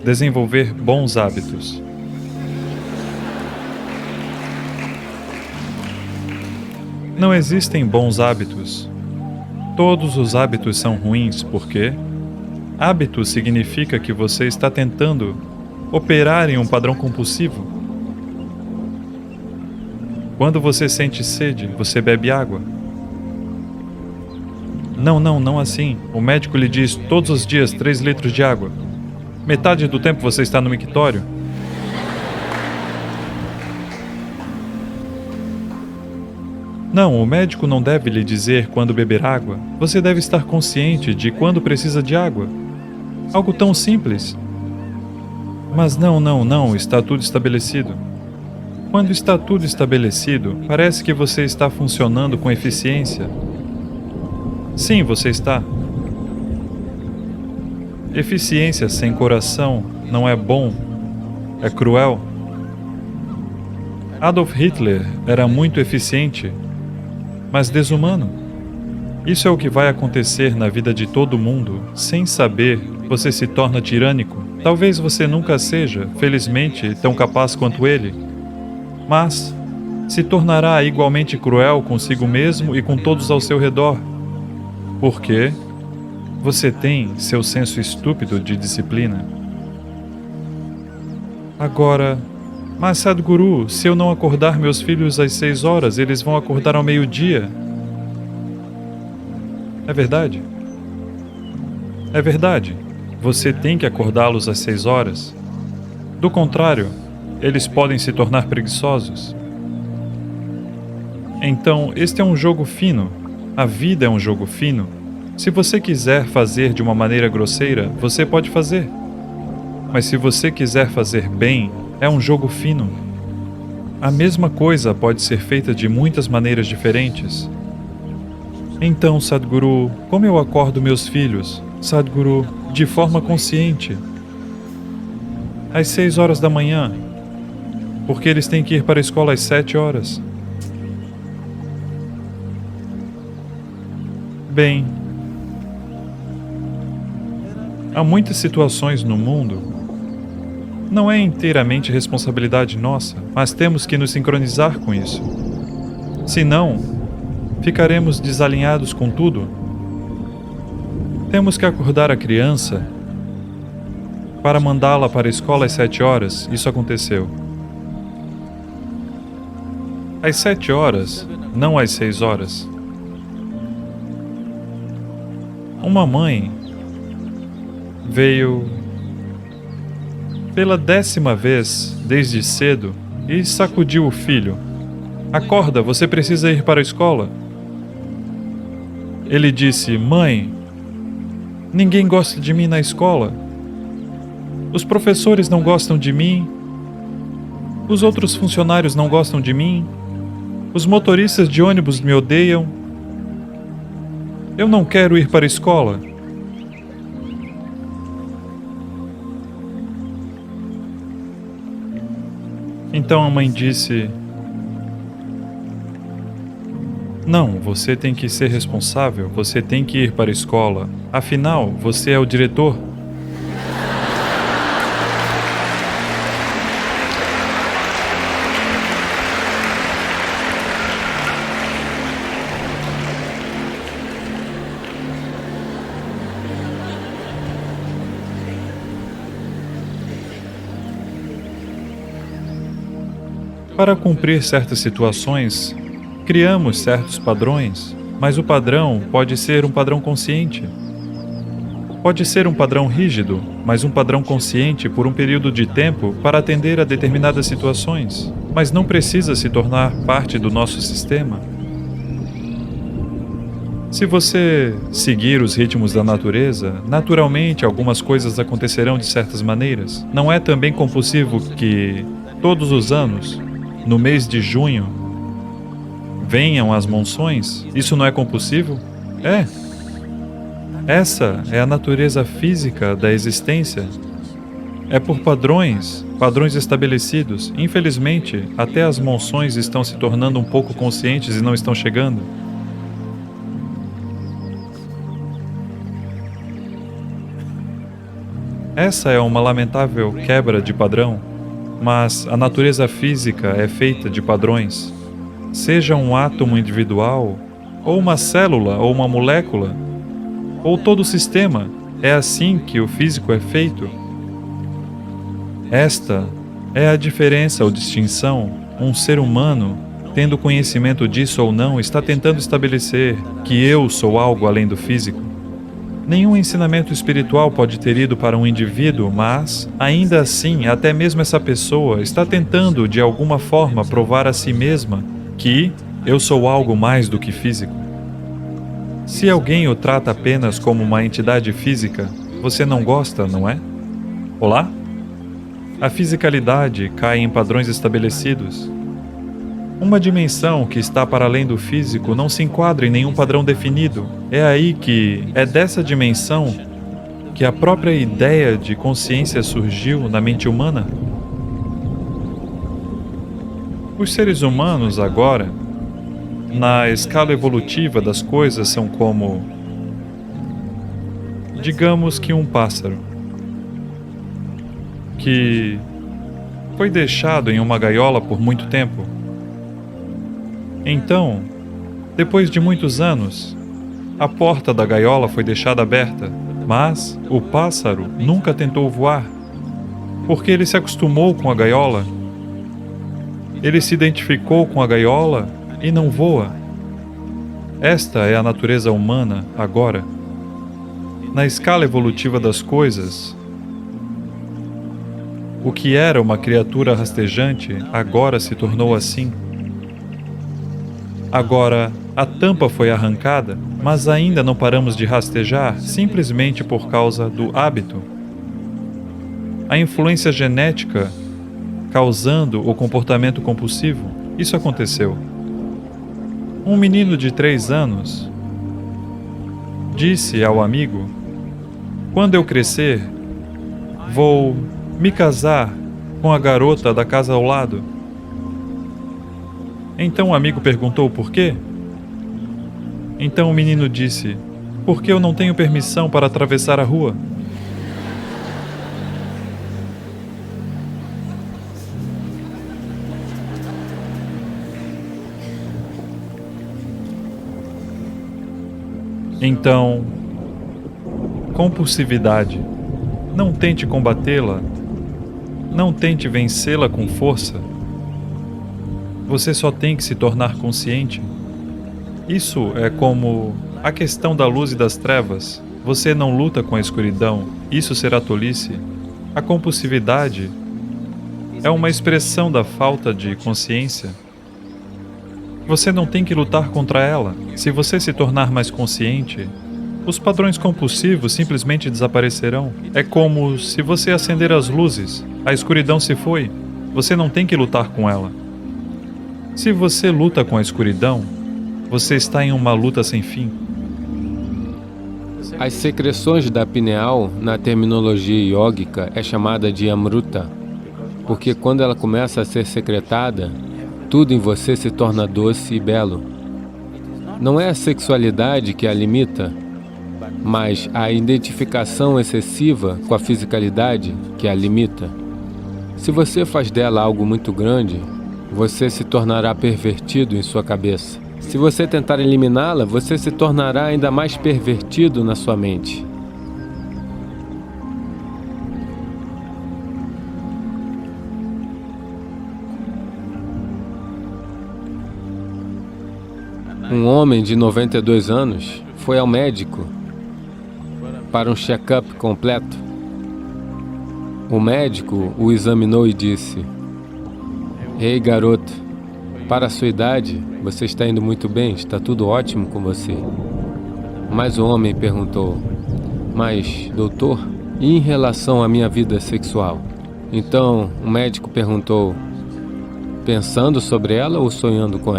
desenvolver bons hábitos. Não existem bons hábitos. Todos os hábitos são ruins, porque hábito significa que você está tentando operar em um padrão compulsivo. Quando você sente sede, você bebe água. Não assim. O médico lhe diz todos os dias 3 litros de água. Metade do tempo você está no mictório. Não, o médico não deve lhe dizer quando beber água. Você deve estar consciente de quando precisa de água. Algo tão simples. Mas não, está tudo estabelecido. Quando está tudo estabelecido, parece que você está funcionando com eficiência. Sim, você está. Eficiência sem coração não é bom, é cruel. Adolf Hitler era muito eficiente, mas desumano. Isso é o que vai acontecer na vida de todo mundo. Sem saber, você se torna tirânico. Talvez você nunca seja, felizmente, tão capaz quanto ele, mas se tornará igualmente cruel consigo mesmo e com todos ao seu redor. Por quê? Você tem seu senso estúpido de disciplina. Agora, mas Sadhguru, se eu não acordar meus filhos às 6 horas, eles vão acordar ao meio-dia. É verdade? É verdade. Você tem que acordá-los às 6 horas. Do contrário, eles podem se tornar preguiçosos. Então, este é um jogo fino. A vida é um jogo fino. Se você quiser fazer de uma maneira grosseira, você pode fazer. Mas se você quiser fazer bem, é um jogo fino. A mesma coisa pode ser feita de muitas maneiras diferentes. Então, Sadhguru, como eu acordo meus filhos? Sadhguru, de forma consciente. Às 6 horas da manhã, porque eles têm que ir para a escola às 7 horas. Bem, há muitas situações no mundo. Não é inteiramente responsabilidade nossa, mas temos que nos sincronizar com isso. Senão, ficaremos desalinhados com tudo. Temos que acordar a criança para mandá-la para a escola às 7 horas. Isso aconteceu. Às 7 horas, não às 6 horas. Uma mãe veio pela 10ª vez desde cedo e sacudiu o filho. Acorda, você precisa ir para a escola. Ele disse, mãe, ninguém gosta de mim na escola. Os professores não gostam de mim. Os outros funcionários não gostam de mim. Os motoristas de ônibus me odeiam. Eu não quero ir para a escola. Então a mãe disse, não, você tem que ser responsável, você tem que ir para a escola. Afinal, você é o diretor. Para cumprir certas situações, criamos certos padrões, mas o padrão pode ser um padrão consciente. Pode ser um padrão rígido, mas um padrão consciente por um período de tempo para atender a determinadas situações, mas não precisa se tornar parte do nosso sistema. Se você seguir os ritmos da natureza, naturalmente algumas coisas acontecerão de certas maneiras. Não é também compulsivo que, todos os anos, no mês de junho, venham as monções? Isso não é compulsivo? É. Essa é a natureza física da existência. É por padrões estabelecidos. Infelizmente, até as monções estão se tornando um pouco conscientes e não estão chegando. Essa é uma lamentável quebra de padrão, mas a natureza física é feita de padrões. Seja um átomo individual, ou uma célula, ou uma molécula, ou todo o sistema, é assim que o físico é feito. Esta é a diferença ou distinção. Um ser humano, tendo conhecimento disso ou não, está tentando estabelecer que eu sou algo além do físico. Nenhum ensinamento espiritual pode ter ido para um indivíduo, mas, ainda assim, até mesmo essa pessoa está tentando, de alguma forma, provar a si mesma que eu sou algo mais do que físico. Se alguém o trata apenas como uma entidade física, você não gosta, não é? Olá? A fisicalidade cai em padrões estabelecidos. Uma dimensão que está para além do físico não se enquadra em nenhum padrão definido. É aí que é dessa dimensão que a própria ideia de consciência surgiu na mente humana. Os seres humanos agora, na escala evolutiva das coisas, são como, digamos que um pássaro que foi deixado em uma gaiola por muito tempo. Então, depois de muitos anos, a porta da gaiola foi deixada aberta, mas o pássaro nunca tentou voar, porque ele se acostumou com a gaiola. Ele se identificou com a gaiola e não voa. Esta é a natureza humana agora. Na escala evolutiva das coisas, o que era uma criatura rastejante agora se tornou assim. Agora, a tampa foi arrancada, mas ainda não paramos de rastejar simplesmente por causa do hábito. A influência genética causando o comportamento compulsivo, isso aconteceu. Um menino de 3 anos disse ao amigo: "Quando eu crescer, vou me casar com a garota da casa ao lado." Então o amigo perguntou por quê? Então o menino disse: "Porque eu não tenho permissão para atravessar a rua." Então, compulsividade. Não tente combatê-la. Não tente vencê-la com força. Você só tem que se tornar consciente. Isso é como a questão da luz e das trevas. Você não luta com a escuridão. Isso será tolice. A compulsividade é uma expressão da falta de consciência. Você não tem que lutar contra ela. Se você se tornar mais consciente, os padrões compulsivos simplesmente desaparecerão. É como se você acender as luzes. A escuridão se foi. Você não tem que lutar com ela. Se você luta com a escuridão, você está em uma luta sem fim. As secreções da pineal, na terminologia yógica, é chamada de amruta, porque quando ela começa a ser secretada, tudo em você se torna doce e belo. Não é a sexualidade que a limita, mas a identificação excessiva com a fisicalidade que a limita. Se você faz dela algo muito grande, você se tornará pervertido em sua cabeça. Se você tentar eliminá-la, você se tornará ainda mais pervertido na sua mente. Um homem de 92 anos foi ao médico para um check-up completo. O médico o examinou e disse: "Ei, garoto, para a sua idade, você está indo muito bem, está tudo ótimo com você." Mas o homem perguntou: "Mas, doutor, e em relação à minha vida sexual?" Então, o médico perguntou: "Pensando sobre ela ou sonhando com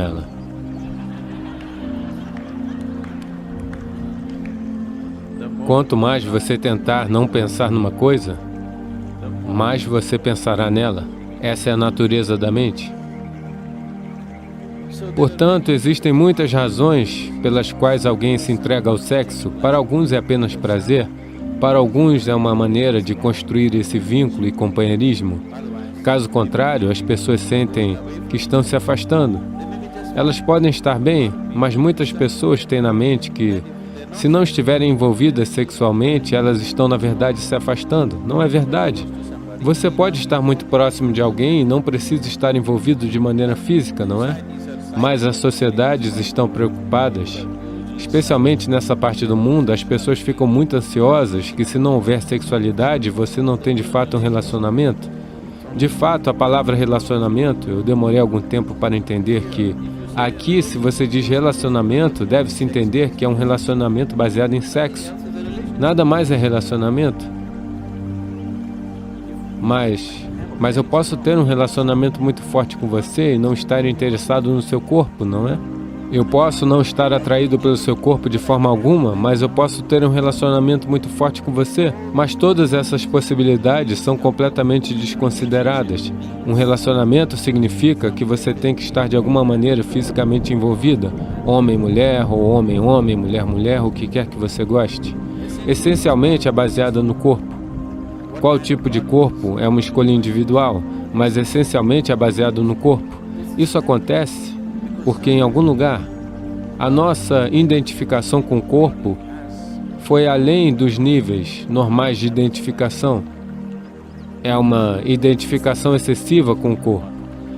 Quanto mais você tentar não pensar numa coisa, mais você pensará nela. Essa é a natureza da mente. Portanto, existem muitas razões pelas quais alguém se entrega ao sexo. Para alguns é apenas prazer, para alguns é uma maneira de construir esse vínculo e companheirismo. Caso contrário, as pessoas sentem que estão se afastando. Elas podem estar bem, mas muitas pessoas têm na mente que, se não estiverem envolvidas sexualmente, elas estão na verdade se afastando. Não é verdade. Você pode estar muito próximo de alguém e não precisa estar envolvido de maneira física, não é? Mas as sociedades estão preocupadas. Especialmente nessa parte do mundo, as pessoas ficam muito ansiosas que se não houver sexualidade, você não tem de fato um relacionamento. De fato, a palavra relacionamento, eu demorei algum tempo para entender que aqui, se você diz relacionamento, deve-se entender que é um relacionamento baseado em sexo. Nada mais é relacionamento. Mas eu posso ter um relacionamento muito forte com você e não estar interessado no seu corpo, não é? Eu posso não estar atraído pelo seu corpo de forma alguma, mas eu posso ter um relacionamento muito forte com você. Mas todas essas possibilidades são completamente desconsideradas. Um relacionamento significa que você tem que estar de alguma maneira fisicamente envolvida. Homem-mulher, ou homem-homem, mulher-mulher, o que quer que você goste. Essencialmente é baseada no corpo. Qual tipo de corpo é uma escolha individual, mas essencialmente é baseado no corpo. Isso acontece porque em algum lugar a nossa identificação com o corpo foi além dos níveis normais de identificação. É uma identificação excessiva com o corpo.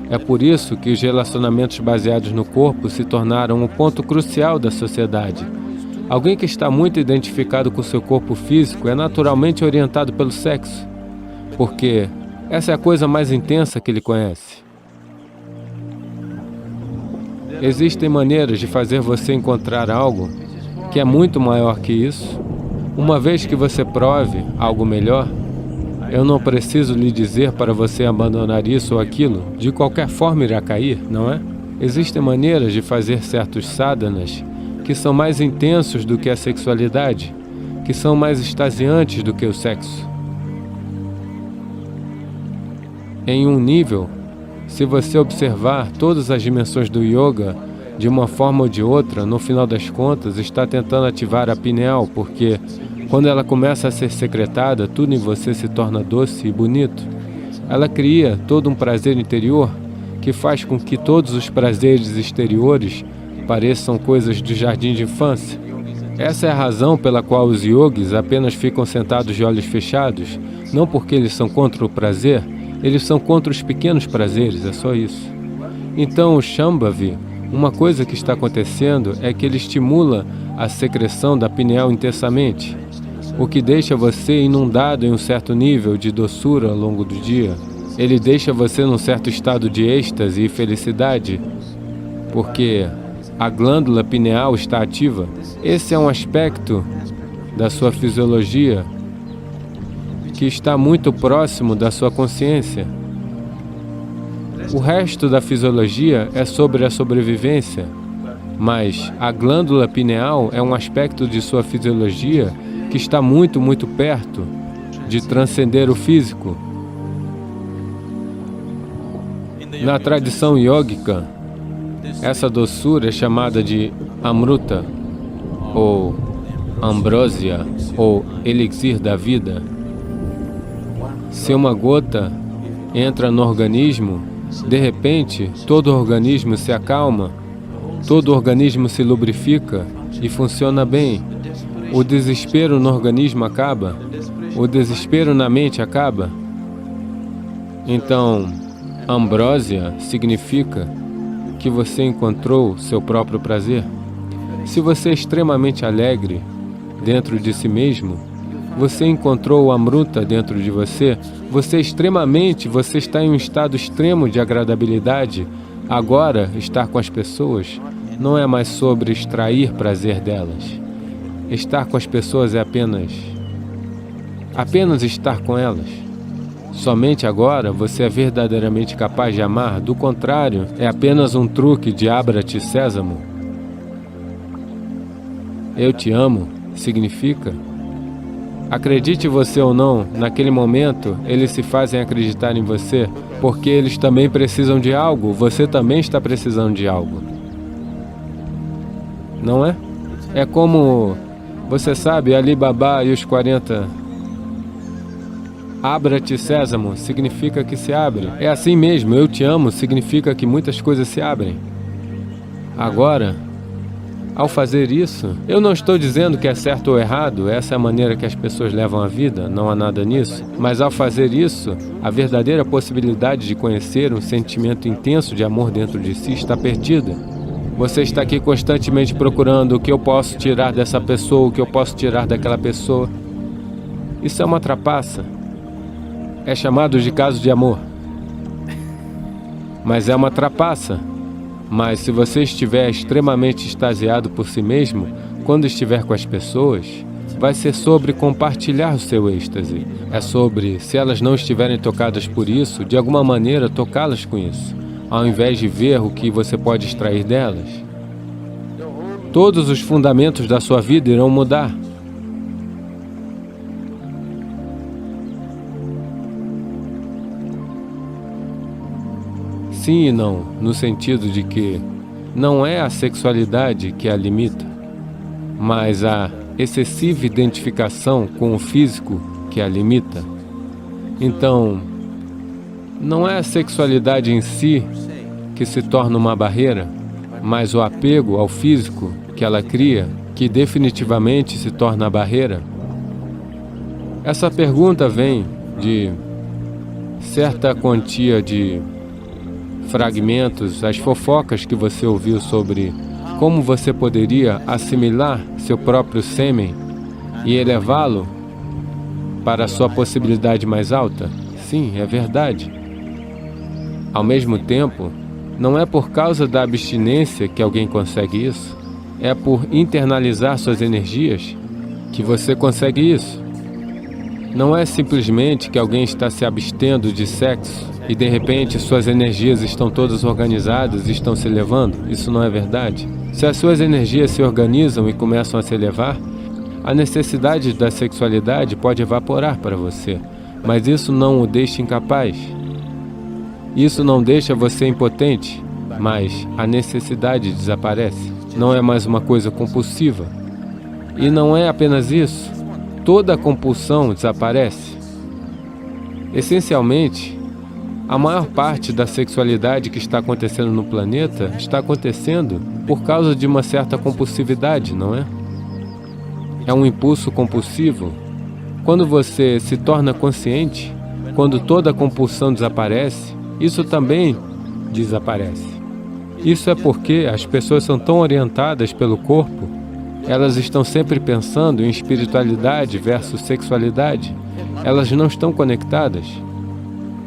É por isso que os relacionamentos baseados no corpo se tornaram um ponto crucial da sociedade. Alguém que está muito identificado com seu corpo físico é naturalmente orientado pelo sexo, porque essa é a coisa mais intensa que ele conhece. Existem maneiras de fazer você encontrar algo que é muito maior que isso. Uma vez que você prove algo melhor, eu não preciso lhe dizer para você abandonar isso ou aquilo. De qualquer forma irá cair, não é? Existem maneiras de fazer certos sadhanas que são mais intensos do que a sexualidade, que são mais extasiantes do que o sexo. Em um nível, se você observar todas as dimensões do yoga, de uma forma ou de outra, no final das contas, está tentando ativar a pineal, porque quando ela começa a ser secretada, tudo em você se torna doce e bonito. Ela cria todo um prazer interior que faz com que todos os prazeres exteriores pareçam coisas do jardim de infância. Essa é a razão pela qual os yogis apenas ficam sentados de olhos fechados, não porque eles são contra o prazer, eles são contra os pequenos prazeres, é só isso. Então o Shambhavi, uma coisa que está acontecendo é que ele estimula a secreção da pineal intensamente, o que deixa você inundado em um certo nível de doçura ao longo do dia. Ele deixa você num certo estado de êxtase e felicidade, porque a glândula pineal está ativa. Esse é um aspecto da sua fisiologia que está muito próximo da sua consciência. O resto da fisiologia é sobre a sobrevivência, mas a glândula pineal é um aspecto de sua fisiologia que está muito, muito perto de transcender o físico. Na tradição yógica, essa doçura é chamada de amruta, ou ambrósia, ou elixir da vida. Se uma gota entra no organismo, de repente, todo o organismo se acalma, todo o organismo se lubrifica e funciona bem. O desespero no organismo acaba, o desespero na mente acaba. Então, ambrósia significa que você encontrou seu próprio prazer. Se você é extremamente alegre dentro de si mesmo, você encontrou o amruta dentro de você, você está em um estado extremo de agradabilidade. Agora, estar com as pessoas não é mais sobre extrair prazer delas. Estar com as pessoas é apenas estar com elas. Somente agora você é verdadeiramente capaz de amar, do contrário, é apenas um truque de abra-te sésamo. Eu te amo significa Acredite você ou não, naquele momento, eles se fazem acreditar em você, porque eles também precisam de algo, você também está precisando de algo. Não é? É como, você sabe, Ali Baba e os 40... Abra-te, Sésamo, significa que se abre. É assim mesmo, eu te amo, significa que muitas coisas se abrem. Agora, ao fazer isso, eu não estou dizendo que é certo ou errado, essa é a maneira que as pessoas levam a vida, não há nada nisso. Mas ao fazer isso, a verdadeira possibilidade de conhecer um sentimento intenso de amor dentro de si está perdida. Você está aqui constantemente procurando o que eu posso tirar dessa pessoa, o que eu posso tirar daquela pessoa. Isso é uma trapaça. É chamado de caso de amor. Mas é uma trapaça. Mas se você estiver extremamente extasiado por si mesmo, quando estiver com as pessoas, vai ser sobre compartilhar o seu êxtase. É sobre, se elas não estiverem tocadas por isso, de alguma maneira tocá-las com isso, ao invés de ver o que você pode extrair delas. Todos os fundamentos da sua vida irão mudar. Sim e não, no sentido de que não é a sexualidade que a limita, mas a excessiva identificação com o físico que a limita. Então, não é a sexualidade em si que se torna uma barreira, mas o apego ao físico que ela cria, que definitivamente se torna a barreira. Essa pergunta vem de certa quantia de fragmentos, as fofocas que você ouviu sobre como você poderia assimilar seu próprio sêmen e elevá-lo para a sua possibilidade mais alta. Sim, é verdade. Ao mesmo tempo, não é por causa da abstinência que alguém consegue isso, é por internalizar suas energias que você consegue isso. Não é simplesmente que alguém está se abstendo de sexo e de repente suas energias estão todas organizadas e estão se elevando. Isso não é verdade. Se as suas energias se organizam e começam a se elevar, a necessidade da sexualidade pode evaporar para você, mas isso não o deixa incapaz. Isso não deixa você impotente, mas a necessidade desaparece. Não é mais uma coisa compulsiva. E não é apenas isso. Toda a compulsão desaparece. Essencialmente, a maior parte da sexualidade que está acontecendo no planeta está acontecendo por causa de uma certa compulsividade, não é? É um impulso compulsivo. Quando você se torna consciente, quando toda a compulsão desaparece, isso também desaparece. Isso é porque as pessoas são tão orientadas pelo corpo, elas estão sempre pensando em espiritualidade versus sexualidade. Elas não estão conectadas.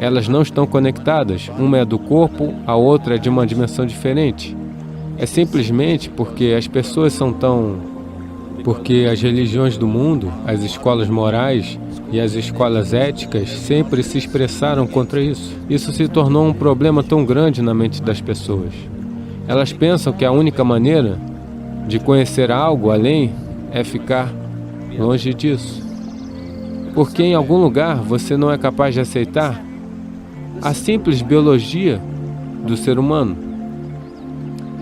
Elas não estão conectadas. Uma é do corpo, a outra é de uma dimensão diferente. É simplesmente porque as pessoas são tão... Porque as religiões do mundo, as escolas morais e as escolas éticas sempre se expressaram contra isso. Isso se tornou um problema tão grande na mente das pessoas. Elas pensam que a única maneira de conhecer algo além é ficar longe disso. Porque em algum lugar você não é capaz de aceitar a simples biologia do ser humano.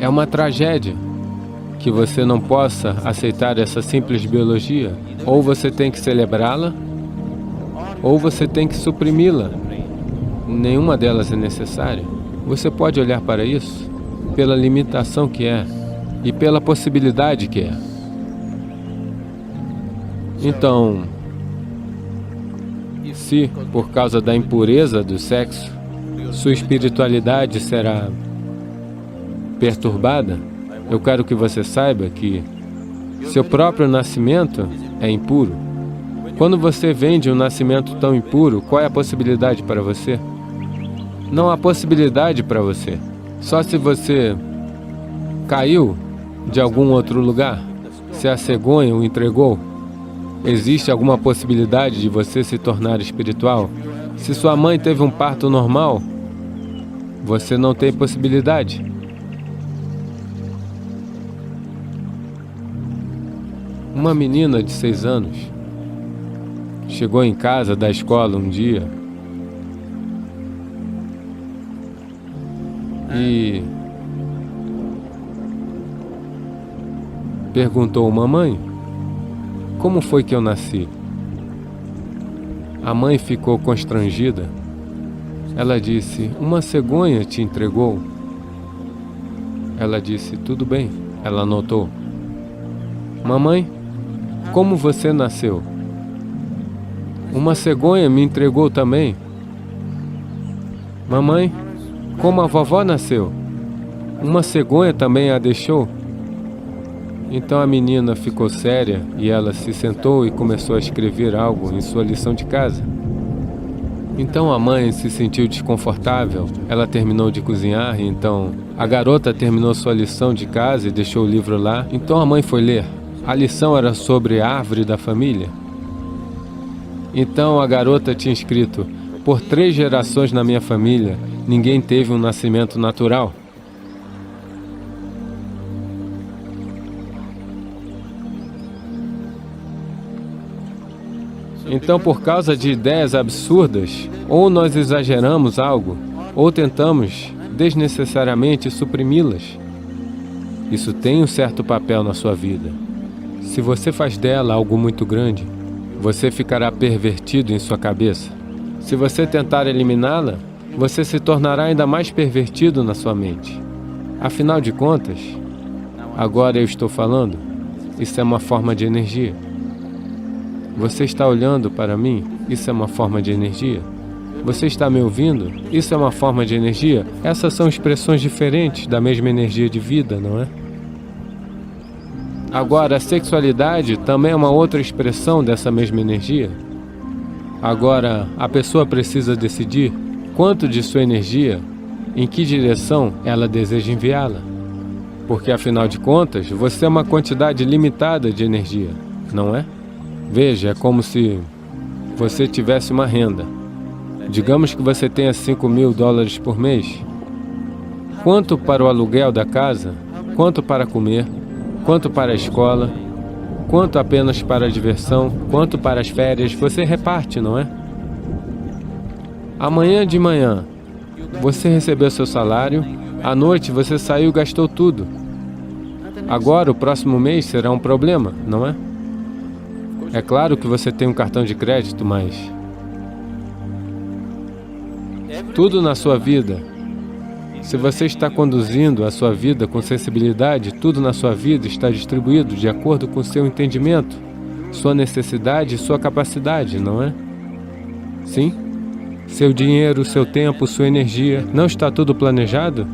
É uma tragédia que você não possa aceitar essa simples biologia. Ou você tem que celebrá-la, ou você tem que suprimi-la. Nenhuma delas é necessária. Você pode olhar para isso pela limitação que é e pela possibilidade que é. Então, se, por causa da impureza do sexo, sua espiritualidade será perturbada, eu quero que você saiba que seu próprio nascimento é impuro. Quando você vem de um nascimento tão impuro, qual é a possibilidade para você? Não há possibilidade para você. Só se você caiu de algum outro lugar, se a cegonha o entregou, existe alguma possibilidade de você se tornar espiritual? Se sua mãe teve um parto normal, você não tem possibilidade. Uma menina de 6 anos, chegou em casa da escola um dia e perguntou: mamãe, como foi que eu nasci? A mãe ficou constrangida. Ela disse: uma cegonha te entregou. Ela disse: tudo bem. Ela anotou: mamãe, como você nasceu? Uma cegonha me entregou também. Mamãe, como a vovó nasceu? Uma cegonha também a deixou. Então a menina ficou séria e ela se sentou e começou a escrever algo em sua lição de casa. Então a mãe se sentiu desconfortável, ela terminou de cozinhar, e então a garota terminou sua lição de casa e deixou o livro lá. Então a mãe foi ler. A lição era sobre a árvore da família. Então a garota tinha escrito: por 3 gerações na minha família, ninguém teve um nascimento natural. Então, por causa de ideias absurdas, ou nós exageramos algo, ou tentamos desnecessariamente suprimi-las. Isso tem um certo papel na sua vida. Se você faz dela algo muito grande, você ficará pervertido em sua cabeça. Se você tentar eliminá-la, você se tornará ainda mais pervertido na sua mente. Afinal de contas, agora eu estou falando, isso é uma forma de energia. Você está olhando para mim? Isso é uma forma de energia. Você está me ouvindo? Isso é uma forma de energia. Essas são expressões diferentes da mesma energia de vida, não é? Agora, a sexualidade também é uma outra expressão dessa mesma energia. Agora, a pessoa precisa decidir quanto de sua energia, em que direção ela deseja enviá-la. Porque, afinal de contas, você é uma quantidade limitada de energia, não é? Veja, é como se você tivesse uma renda. Digamos que você tenha $5.000 por mês. Quanto para o aluguel da casa? Quanto para comer? Quanto para a escola? Quanto apenas para a diversão? Quanto para as férias? Você reparte, não é? Amanhã de manhã, você recebeu seu salário. À noite, você saiu e gastou tudo. Agora, o próximo mês será um problema, não é? É claro que você tem um cartão de crédito, mas tudo na sua vida, se você está conduzindo a sua vida com sensibilidade, tudo na sua vida está distribuído de acordo com seu entendimento, sua necessidade e sua capacidade, não é? Sim? Seu dinheiro, seu tempo, sua energia, não está tudo planejado?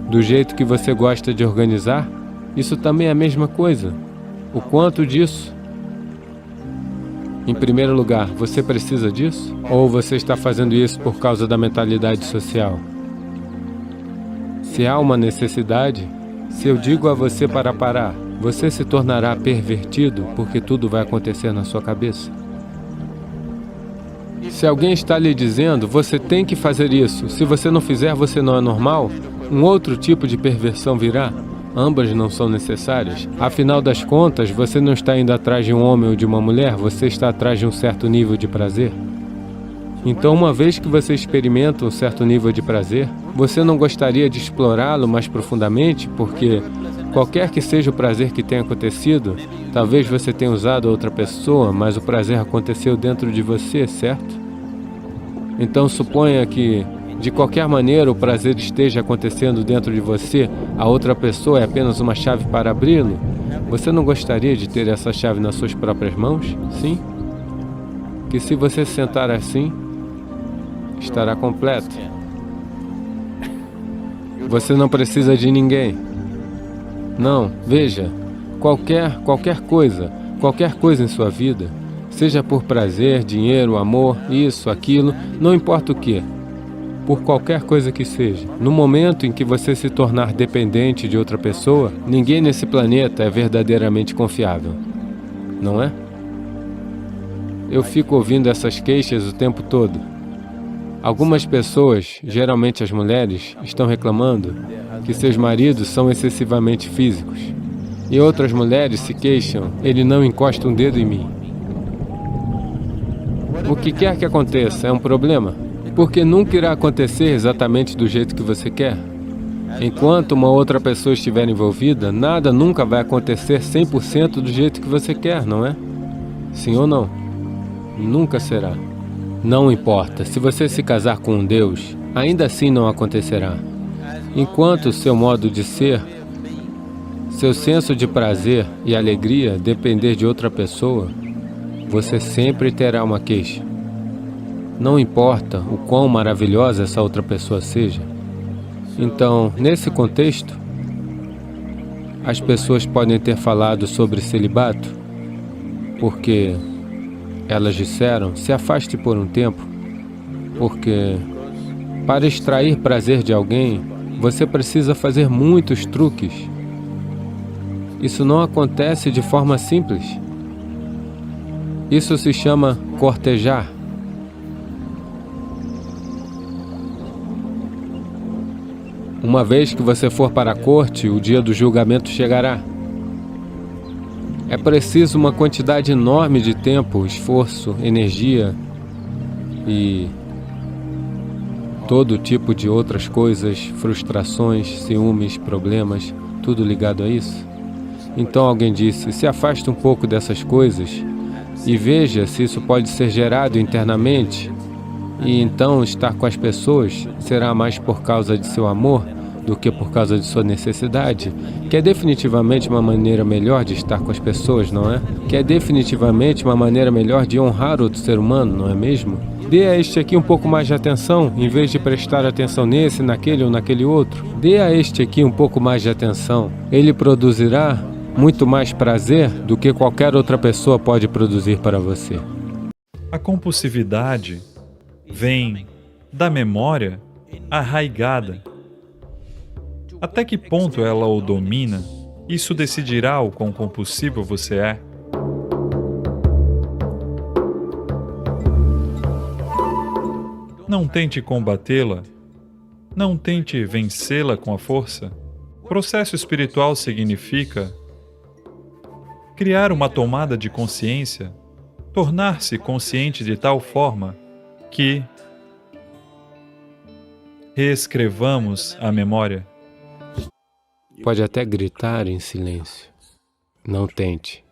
Do jeito que você gosta de organizar? Isso também é a mesma coisa. O quanto disso? Em primeiro lugar, você precisa disso? Ou você está fazendo isso por causa da mentalidade social? Se há uma necessidade, se eu digo a você para parar, você se tornará pervertido porque tudo vai acontecer na sua cabeça. Se alguém está lhe dizendo, você tem que fazer isso, se você não fizer, você não é normal, um outro tipo de perversão virá. Ambas não são necessárias. Afinal das contas, você não está indo atrás de um homem ou de uma mulher, você está atrás de um certo nível de prazer. Então, uma vez que você experimenta um certo nível de prazer, você não gostaria de explorá-lo mais profundamente, porque qualquer que seja o prazer que tenha acontecido, talvez você tenha usado outra pessoa, mas o prazer aconteceu dentro de você, certo? Então, suponha que de qualquer maneira o prazer esteja acontecendo dentro de você, a outra pessoa é apenas uma chave para abri-lo. Você não gostaria de ter essa chave nas suas próprias mãos? Sim? Que se você sentar assim, estará completo. Você não precisa de ninguém. Não, veja, qualquer coisa em sua vida, seja por prazer, dinheiro, amor, isso, aquilo, não importa o que. Por qualquer coisa que seja. No momento em que você se tornar dependente de outra pessoa, ninguém nesse planeta é verdadeiramente confiável. Não é? Eu fico ouvindo essas queixas o tempo todo. Algumas pessoas, geralmente as mulheres, estão reclamando que seus maridos são excessivamente físicos. E outras mulheres se queixam, ele não encosta um dedo em mim. O que quer que aconteça é um problema, porque nunca irá acontecer exatamente do jeito que você quer. Enquanto uma outra pessoa estiver envolvida, nada nunca vai acontecer 100% do jeito que você quer, não é? Sim ou não? Nunca será. Não importa, se você se casar com um Deus, ainda assim não acontecerá. Enquanto seu modo de ser, seu senso de prazer e alegria depender de outra pessoa, você sempre terá uma queixa. Não importa o quão maravilhosa essa outra pessoa seja. Então, nesse contexto, as pessoas podem ter falado sobre celibato, porque elas disseram, se afaste por um tempo, porque para extrair prazer de alguém, você precisa fazer muitos truques. Isso não acontece de forma simples. Isso se chama cortejar. Uma vez que você for para a corte, o dia do julgamento chegará. É preciso uma quantidade enorme de tempo, esforço, energia e todo tipo de outras coisas, frustrações, ciúmes, problemas, tudo ligado a isso. Então alguém disse, se afaste um pouco dessas coisas e veja se isso pode ser gerado internamente, e então estar com as pessoas será mais por causa de seu amor do que por causa de sua necessidade, que é definitivamente uma maneira melhor de estar com as pessoas, não é? Que é definitivamente uma maneira melhor de honrar outro ser humano, não é mesmo? Dê a este aqui um pouco mais de atenção, em vez de prestar atenção nesse, naquele ou naquele outro. Dê a este aqui um pouco mais de atenção. Ele produzirá muito mais prazer do que qualquer outra pessoa pode produzir para você. A compulsividade vem da memória arraigada. Até que ponto ela o domina, isso decidirá o quão compulsivo você é. Não tente combatê-la, não tente vencê-la com a força. Processo espiritual significa criar uma tomada de consciência, tornar-se consciente de tal forma que reescrevamos a memória. Pode até gritar em silêncio. Não tente.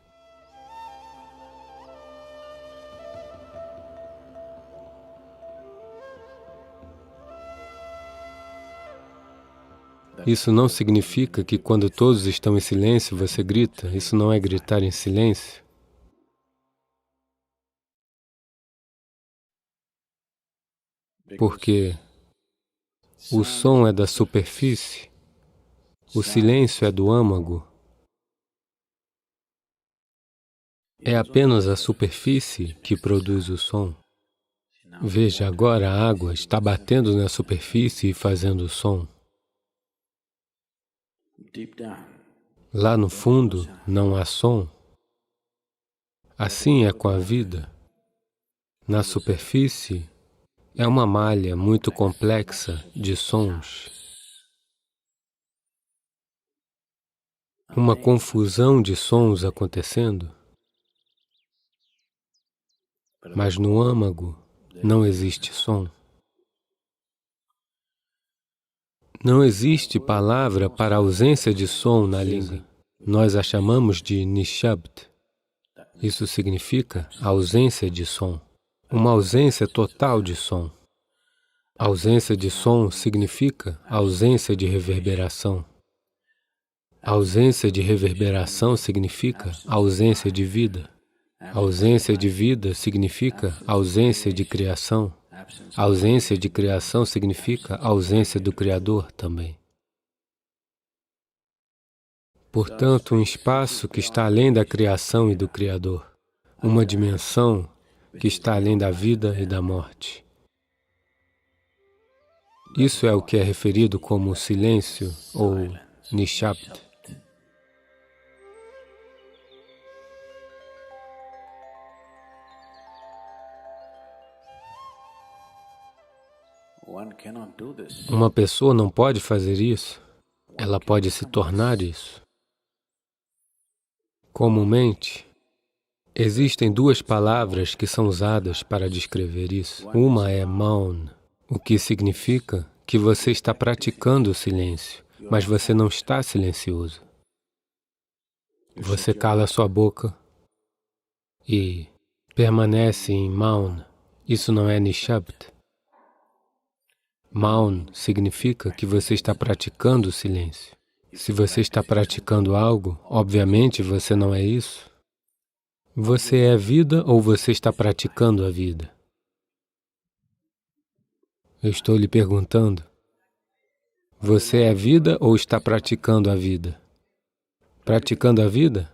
Isso não significa que quando todos estão em silêncio você grita. Isso não é gritar em silêncio. Porque o som é da superfície, o silêncio é do âmago. É apenas a superfície que produz o som. Veja, agora a água está batendo na superfície e fazendo som. Lá no fundo não há som. Assim é com a vida. Na superfície é uma malha muito complexa de sons. Uma confusão de sons acontecendo. Mas no âmago não existe som. Não existe palavra para a ausência de som na língua. Nós a chamamos de nishabd. Isso significa ausência de som. Uma ausência total de som. Ausência de som significa ausência de reverberação. Ausência de reverberação significa ausência de vida. Ausência de vida significa ausência de criação. Ausência de criação significa ausência do Criador também. Portanto, um espaço que está além da criação e do Criador. Uma dimensão que está além da vida e da morte. Isso é o que é referido como silêncio ou nishabd. Uma pessoa não pode fazer isso, ela pode se tornar isso. Comumente, Existem duas palavras que são usadas para descrever isso. Uma é maun, o que significa que você está praticando o silêncio, mas você não está silencioso. Você cala sua boca e permanece em maun. Isso não é nishabd. Maun significa que você está praticando o silêncio. Se você está praticando algo, obviamente você não é isso. Você é vida ou você está praticando a vida? Eu estou lhe perguntando. Você é vida ou está praticando a vida? Praticando a vida?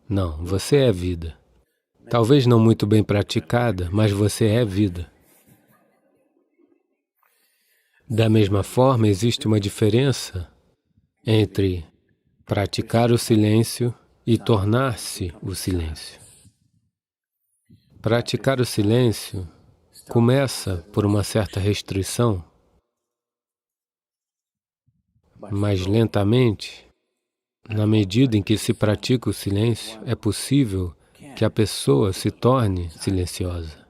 Não, você é vida. Talvez não muito bem praticada, mas você é vida. Da mesma forma, existe uma diferença entre praticar o silêncio e tornar-se o silêncio. Praticar o silêncio começa por uma certa restrição, mas lentamente, na medida em que se pratica o silêncio, é possível que a pessoa se torne silenciosa.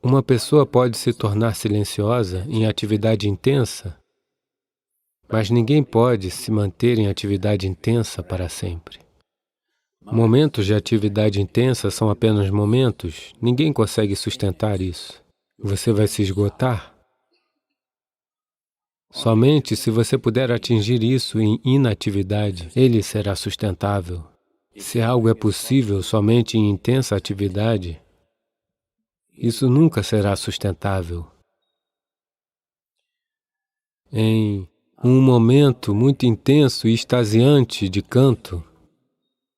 Uma pessoa pode se tornar silenciosa em atividade intensa, mas ninguém pode se manter em atividade intensa para sempre. Momentos de atividade intensa são apenas momentos, ninguém consegue sustentar isso. Você vai se esgotar. Somente se você puder atingir isso em inatividade, ele será sustentável. Se algo é possível somente em intensa atividade, isso nunca será sustentável. Em um momento muito intenso e extasiante de canto,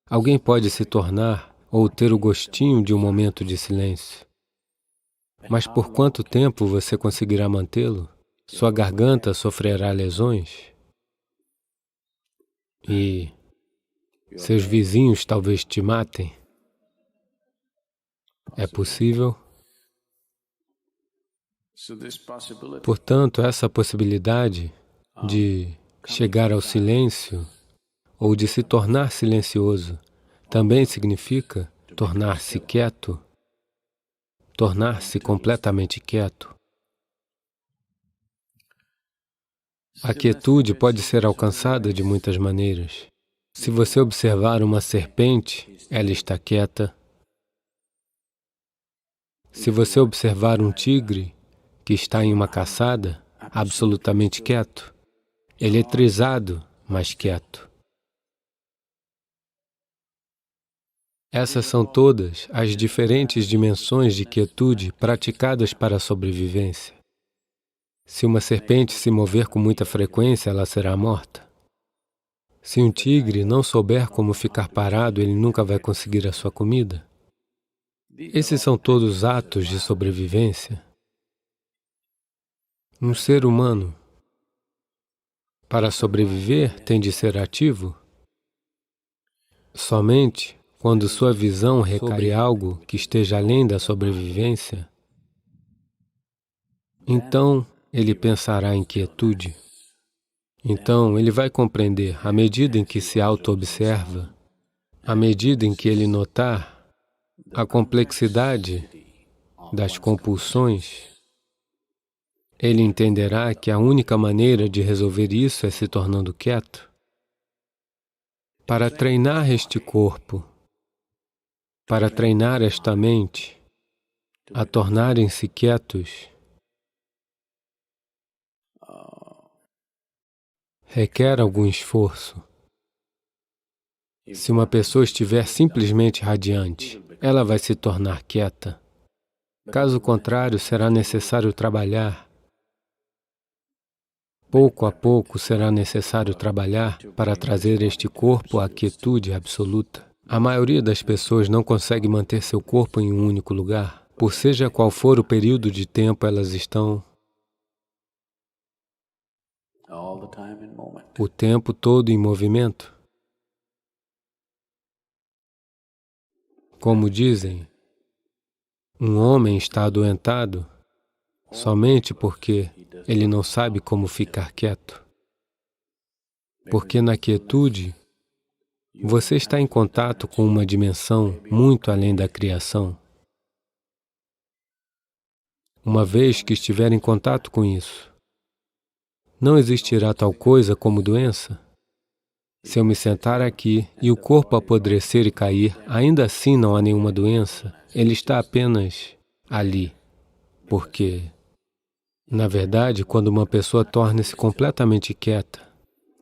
alguém pode se tornar ou ter o gostinho de um momento de silêncio. Mas por quanto tempo você conseguirá mantê-lo? Sua garganta sofrerá lesões e seus vizinhos talvez te matem. É possível? Portanto, essa possibilidade de chegar ao silêncio ou de se tornar silencioso também significa tornar-se quieto, tornar-se completamente quieto. A quietude pode ser alcançada de muitas maneiras. Se você observar uma serpente, ela está quieta. Se você observar um tigre que está em uma caçada, absolutamente quieto, eletrizado, mas quieto. Essas são todas as diferentes dimensões de quietude praticadas para a sobrevivência. Se uma serpente se mover com muita frequência, ela será morta. Se um tigre não souber como ficar parado, ele nunca vai conseguir a sua comida. Esses são todos atos de sobrevivência. Um ser humano, para sobreviver, tem de ser ativo. Somente quando sua visão recai sobre algo que esteja além da sobrevivência, então ele pensará em quietude. Então ele vai compreender, à medida em que se auto-observa, à medida em que ele notar a complexidade das compulsões, ele entenderá que a única maneira de resolver isso é se tornando quieto. Para treinar este corpo, para treinar esta mente a tornarem-se quietos, requer algum esforço. Se uma pessoa estiver simplesmente radiante, ela vai se tornar quieta. Caso contrário, será necessário trabalhar. Pouco a pouco será necessário trabalhar para trazer este corpo à quietude absoluta. A maioria das pessoas não consegue manter seu corpo em um único lugar. Por seja qual for o período de tempo, elas estão o tempo todo em movimento. Como dizem, um homem está adoentado somente porque ele não sabe como ficar quieto. Porque na quietude, Você está em contato com uma dimensão muito além da criação. Uma vez que estiver em contato com isso, não existirá tal coisa como doença? Se eu me sentar aqui e o corpo apodrecer e cair, ainda assim não há nenhuma doença, ele está apenas ali. Porque, na verdade, quando uma pessoa torna-se completamente quieta,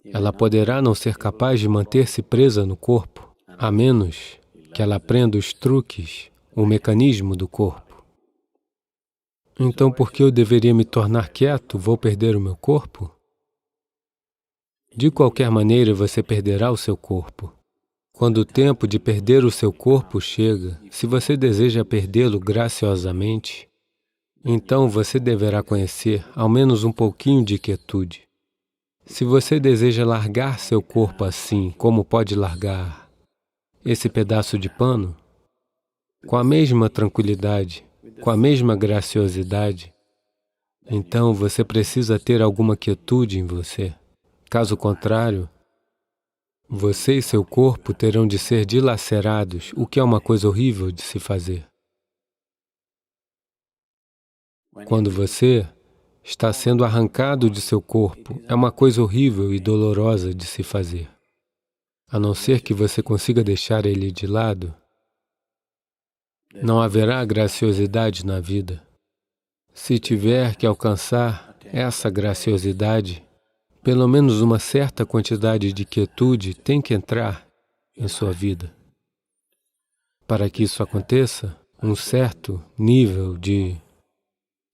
ela poderá não ser capaz de manter-se presa no corpo, a menos que ela aprenda os truques, o mecanismo do corpo. Então, por que eu deveria me tornar quieto? Vou perder o meu corpo? De qualquer maneira, você perderá o seu corpo. Quando o tempo de perder o seu corpo chega, se você deseja perdê-lo graciosamente, então você deverá conhecer ao menos um pouquinho de quietude. Se você deseja largar seu corpo assim, como pode largar esse pedaço de pano, com a mesma tranquilidade, com a mesma graciosidade, então você precisa ter alguma quietude em você. Caso contrário, você e seu corpo terão de ser dilacerados, o que é uma coisa horrível de se fazer. Quando você está sendo arrancado de seu corpo, é uma coisa horrível e dolorosa de se fazer. A não ser que você consiga deixar ele de lado, não haverá graciosidade na vida. Se tiver que alcançar essa graciosidade, pelo menos uma certa quantidade de quietude tem que entrar em sua vida. Para que isso aconteça, um certo nível de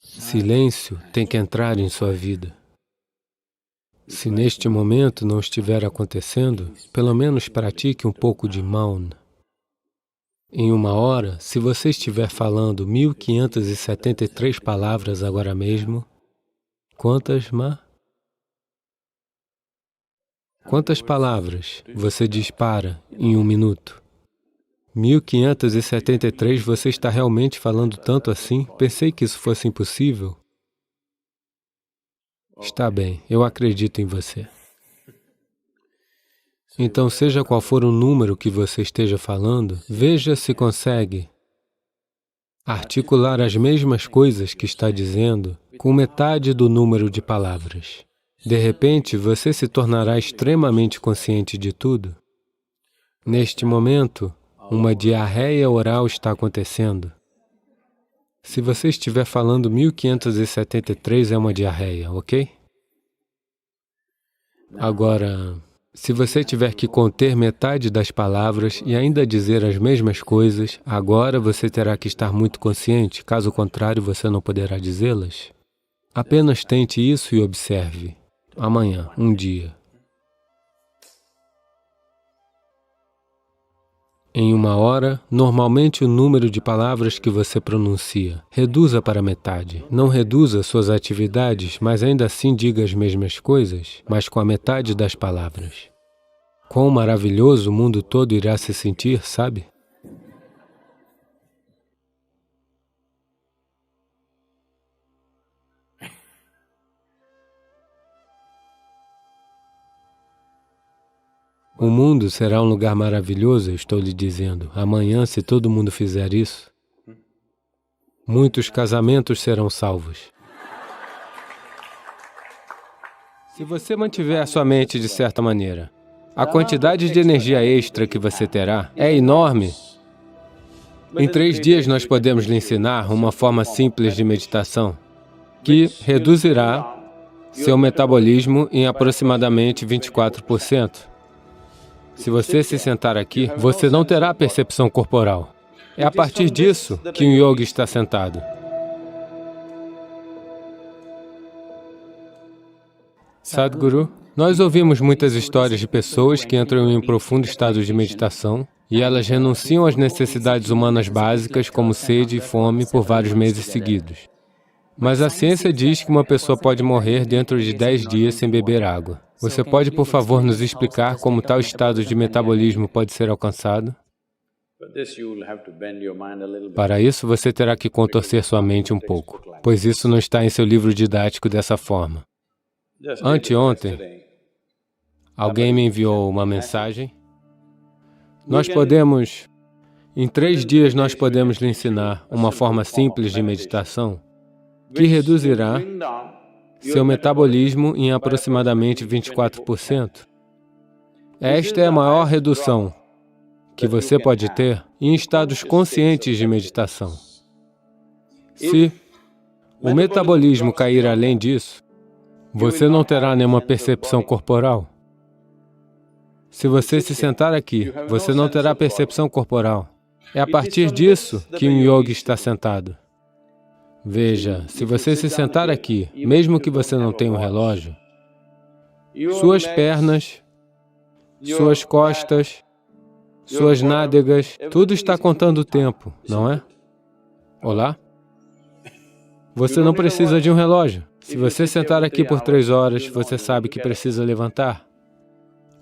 silêncio tem que entrar em sua vida. Se neste momento não estiver acontecendo, pelo menos pratique um pouco de Maun. Em uma hora, se você estiver falando 1573 palavras agora mesmo, quantas, Ma? Quantas palavras você dispara em um minuto? 1573, você está realmente falando tanto assim? Pensei que isso fosse impossível. Está bem, eu acredito em você. Então, seja qual for o número que você esteja falando, veja se consegue articular as mesmas coisas que está dizendo com metade do número de palavras. De repente, você se tornará extremamente consciente de tudo. Neste momento, uma diarreia oral está acontecendo. Se você estiver falando 1573, é uma diarreia, ok? Agora, se você tiver que conter metade das palavras e ainda dizer as mesmas coisas, agora você terá que estar muito consciente, caso contrário, você não poderá dizê-las. Apenas tente isso e observe. Amanhã, um dia. Em uma hora, normalmente o número de palavras que você pronuncia, reduza para metade. Não reduza suas atividades, mas ainda assim diga as mesmas coisas, mas com a metade das palavras. Quão maravilhoso o mundo todo irá se sentir, sabe? O mundo será um lugar maravilhoso, eu estou lhe dizendo. Amanhã, se todo mundo fizer isso, muitos casamentos serão salvos. Se você mantiver a sua mente de certa maneira, a quantidade de energia extra que você terá é enorme. Em 3 dias nós podemos lhe ensinar uma forma simples de meditação que reduzirá seu metabolismo em aproximadamente 24%. Se você se sentar aqui, você não terá percepção corporal. É a partir disso que um yogi está sentado. Sadhguru, nós ouvimos muitas histórias de pessoas que entram em um profundo estado de meditação e elas renunciam às necessidades humanas básicas como sede e fome por vários meses seguidos. Mas a ciência diz que uma pessoa pode morrer dentro de 10 dias sem beber água. Você pode, por favor, nos explicar como tal estado de metabolismo pode ser alcançado? Para isso, você terá que contorcer sua mente um pouco, pois isso não está em seu livro didático dessa forma. Anteontem, alguém me enviou uma mensagem Em 3 dias nós podemos lhe ensinar uma forma simples de meditação que reduzirá seu metabolismo em aproximadamente 24%. Esta é a maior redução que você pode ter em estados conscientes de meditação. Se o metabolismo cair além disso, você não terá nenhuma percepção corporal. Se você se sentar aqui, você não terá percepção corporal. É a partir disso que um yogi está sentado. Veja, se você se sentar aqui, mesmo que você não tenha um relógio, suas pernas, suas costas, suas nádegas, tudo está contando o tempo, não é? Olá? Você não precisa de um relógio. Se você sentar aqui por 3 horas, você sabe que precisa levantar.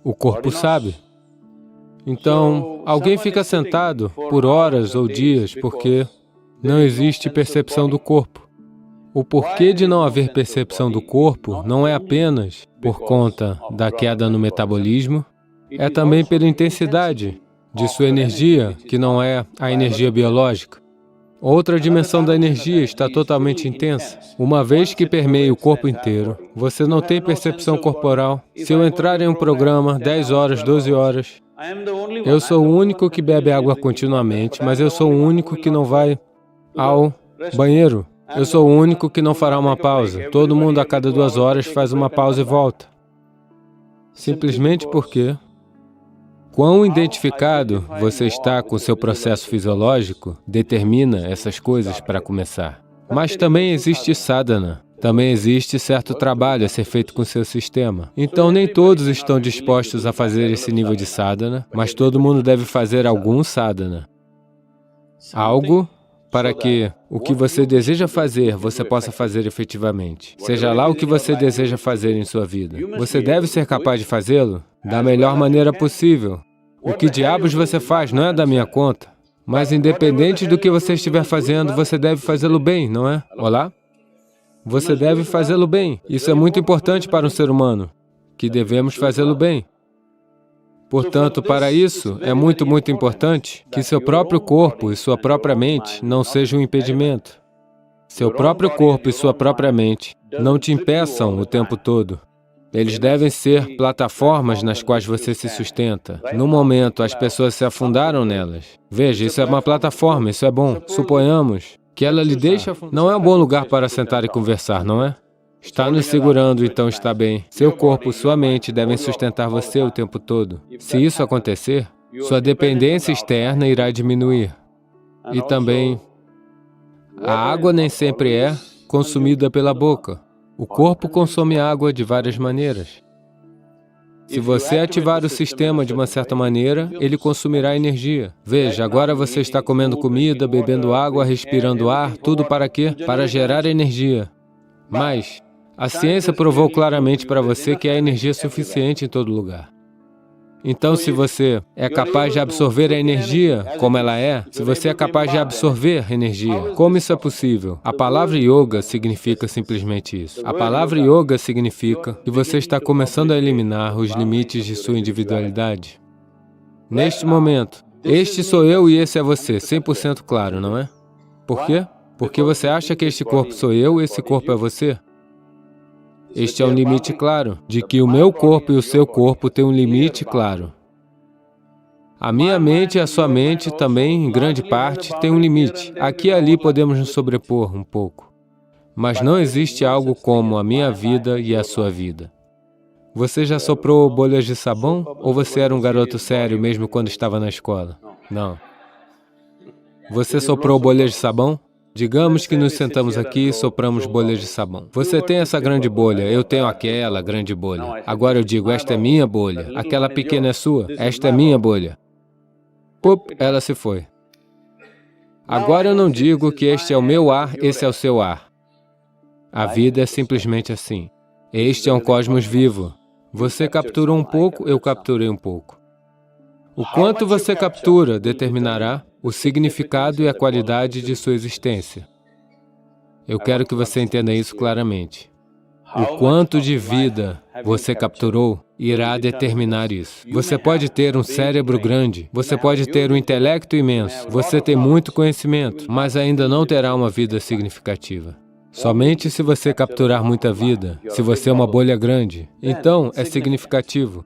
O corpo sabe. Então, alguém fica sentado por horas ou dias porque não existe percepção do corpo. O porquê de não haver percepção do corpo não é apenas por conta da queda no metabolismo, é também pela intensidade de sua energia, que não é a energia biológica. Outra dimensão da energia está totalmente intensa. Uma vez que permeia o corpo inteiro, você não tem percepção corporal. Se eu entrar em um programa 10 horas, 12 horas, eu sou o único que bebe água continuamente, mas eu sou o único que não vai ao banheiro. Eu sou o único que não fará uma pausa. Todo mundo a cada 2 horas faz uma pausa e volta. Simplesmente porque quão identificado você está com seu processo fisiológico determina essas coisas para começar. Mas também existe sadhana. Também existe certo trabalho a ser feito com seu sistema. Então, nem todos estão dispostos a fazer esse nível de sadhana, mas todo mundo deve fazer algum sadhana. Algo para que o que você deseja fazer, você possa fazer efetivamente. Seja lá o que você deseja fazer em sua vida. Você deve ser capaz de fazê-lo da melhor maneira possível. O que diabos você faz não é da minha conta. Mas independente do que você estiver fazendo, você deve fazê-lo bem, não é? Olá? Você deve fazê-lo bem. Isso é muito importante para um ser humano, que devemos fazê-lo bem. Portanto, para isso, é muito importante que seu próprio corpo e sua própria mente não sejam um impedimento. Seu próprio corpo e sua própria mente não te impeçam o tempo todo. Eles devem ser plataformas nas quais você se sustenta. No momento, as pessoas se afundaram nelas. Veja, isso é uma plataforma, isso é bom. Suponhamos que ela lhe deixa... Não é um bom lugar para sentar e conversar, não é? Está nos segurando, então está bem. Seu corpo, sua mente devem sustentar você o tempo todo. Se isso acontecer, sua dependência externa irá diminuir. E também, a água nem sempre é consumida pela boca. O corpo consome água de várias maneiras. Se você ativar o sistema de uma certa maneira, ele consumirá energia. Veja, agora você está comendo comida, bebendo água, respirando ar, tudo para quê? Para gerar energia. Mas a ciência provou claramente para você que há energia suficiente em todo lugar. Então, se você é capaz de absorver a energia como ela é, se você é capaz de absorver energia, como isso é possível? A palavra yoga significa simplesmente isso. A palavra yoga significa que você está começando a eliminar os limites de sua individualidade. Neste momento, este sou eu e esse é você, 100% claro, não é? Por quê? Porque você acha que este corpo sou eu e esse corpo é você? Este é um limite claro, de que o meu corpo e o seu corpo têm um limite claro. A minha mente e a sua mente também, em grande parte, têm um limite. Aqui e ali podemos nos sobrepor um pouco. Mas não existe algo como a minha vida e a sua vida. Você já soprou bolhas de sabão? Ou você era um garoto sério mesmo quando estava na escola? Não. Você soprou bolhas de sabão? Digamos que nos sentamos aqui e sopramos bolhas de sabão. Você tem essa grande bolha, eu tenho aquela grande bolha. Agora eu digo, esta é minha bolha, aquela pequena é sua, esta é minha bolha. Pup, ela se foi. Agora eu não digo que este é o meu ar, esse é o seu ar. A vida é simplesmente assim. Este é um cosmos vivo. Você capturou um pouco, eu capturei um pouco. O quanto você captura determinará o significado e a qualidade de sua existência. Eu quero que você entenda isso claramente. O quanto de vida você capturou irá determinar isso. Você pode ter um cérebro grande, você pode ter um intelecto imenso, você tem muito conhecimento, mas ainda não terá uma vida significativa. Somente se você capturar muita vida, se você é uma bolha grande, então é significativo.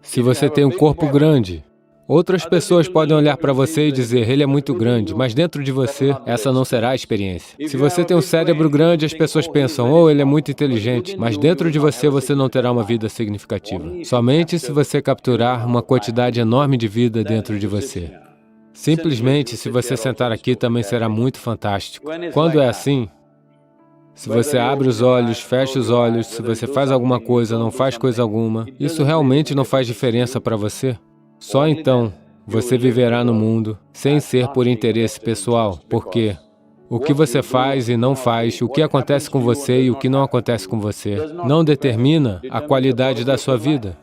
Se você tem um corpo grande, outras pessoas podem olhar para você e dizer, ele é muito grande, mas dentro de você, essa não será a experiência. Se você tem um cérebro grande, as pessoas pensam, oh, ele é muito inteligente, mas dentro de você, você não terá uma vida significativa. Somente se você capturar uma quantidade enorme de vida dentro de você. Simplesmente, se você sentar aqui, também será muito fantástico. Quando é assim, se você abre os olhos, fecha os olhos, se você faz alguma coisa, não faz coisa alguma, isso realmente não faz diferença para você? Só então você viverá no mundo sem ser por interesse pessoal, porque o que você faz e não faz, o que acontece com você e o que não acontece com você, não determina a qualidade da sua vida.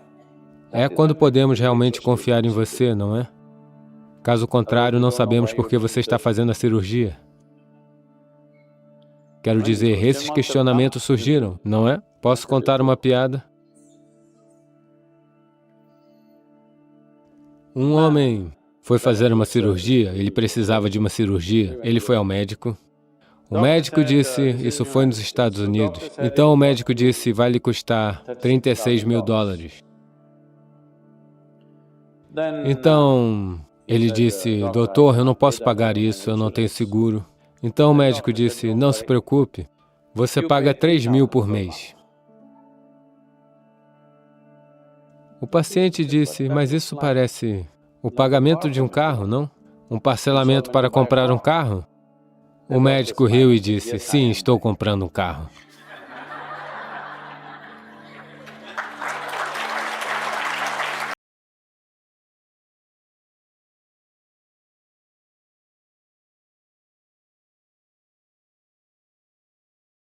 É quando podemos realmente confiar em você, não é? Caso contrário, não sabemos por que você está fazendo a cirurgia. Quero dizer, esses questionamentos surgiram, não é? Posso contar uma piada? Um homem foi fazer uma cirurgia, ele precisava de uma cirurgia, ele foi ao médico. O médico disse, isso foi nos Estados Unidos, então o médico disse, vai lhe custar $36.000. Então, ele disse, doutor, eu não posso pagar isso, eu não tenho seguro. Então o médico disse, não se preocupe, você paga 3.000 por mês. O paciente disse, mas isso parece o pagamento de um carro, não? Um parcelamento para comprar um carro? O médico riu e disse, sim, estou comprando um carro.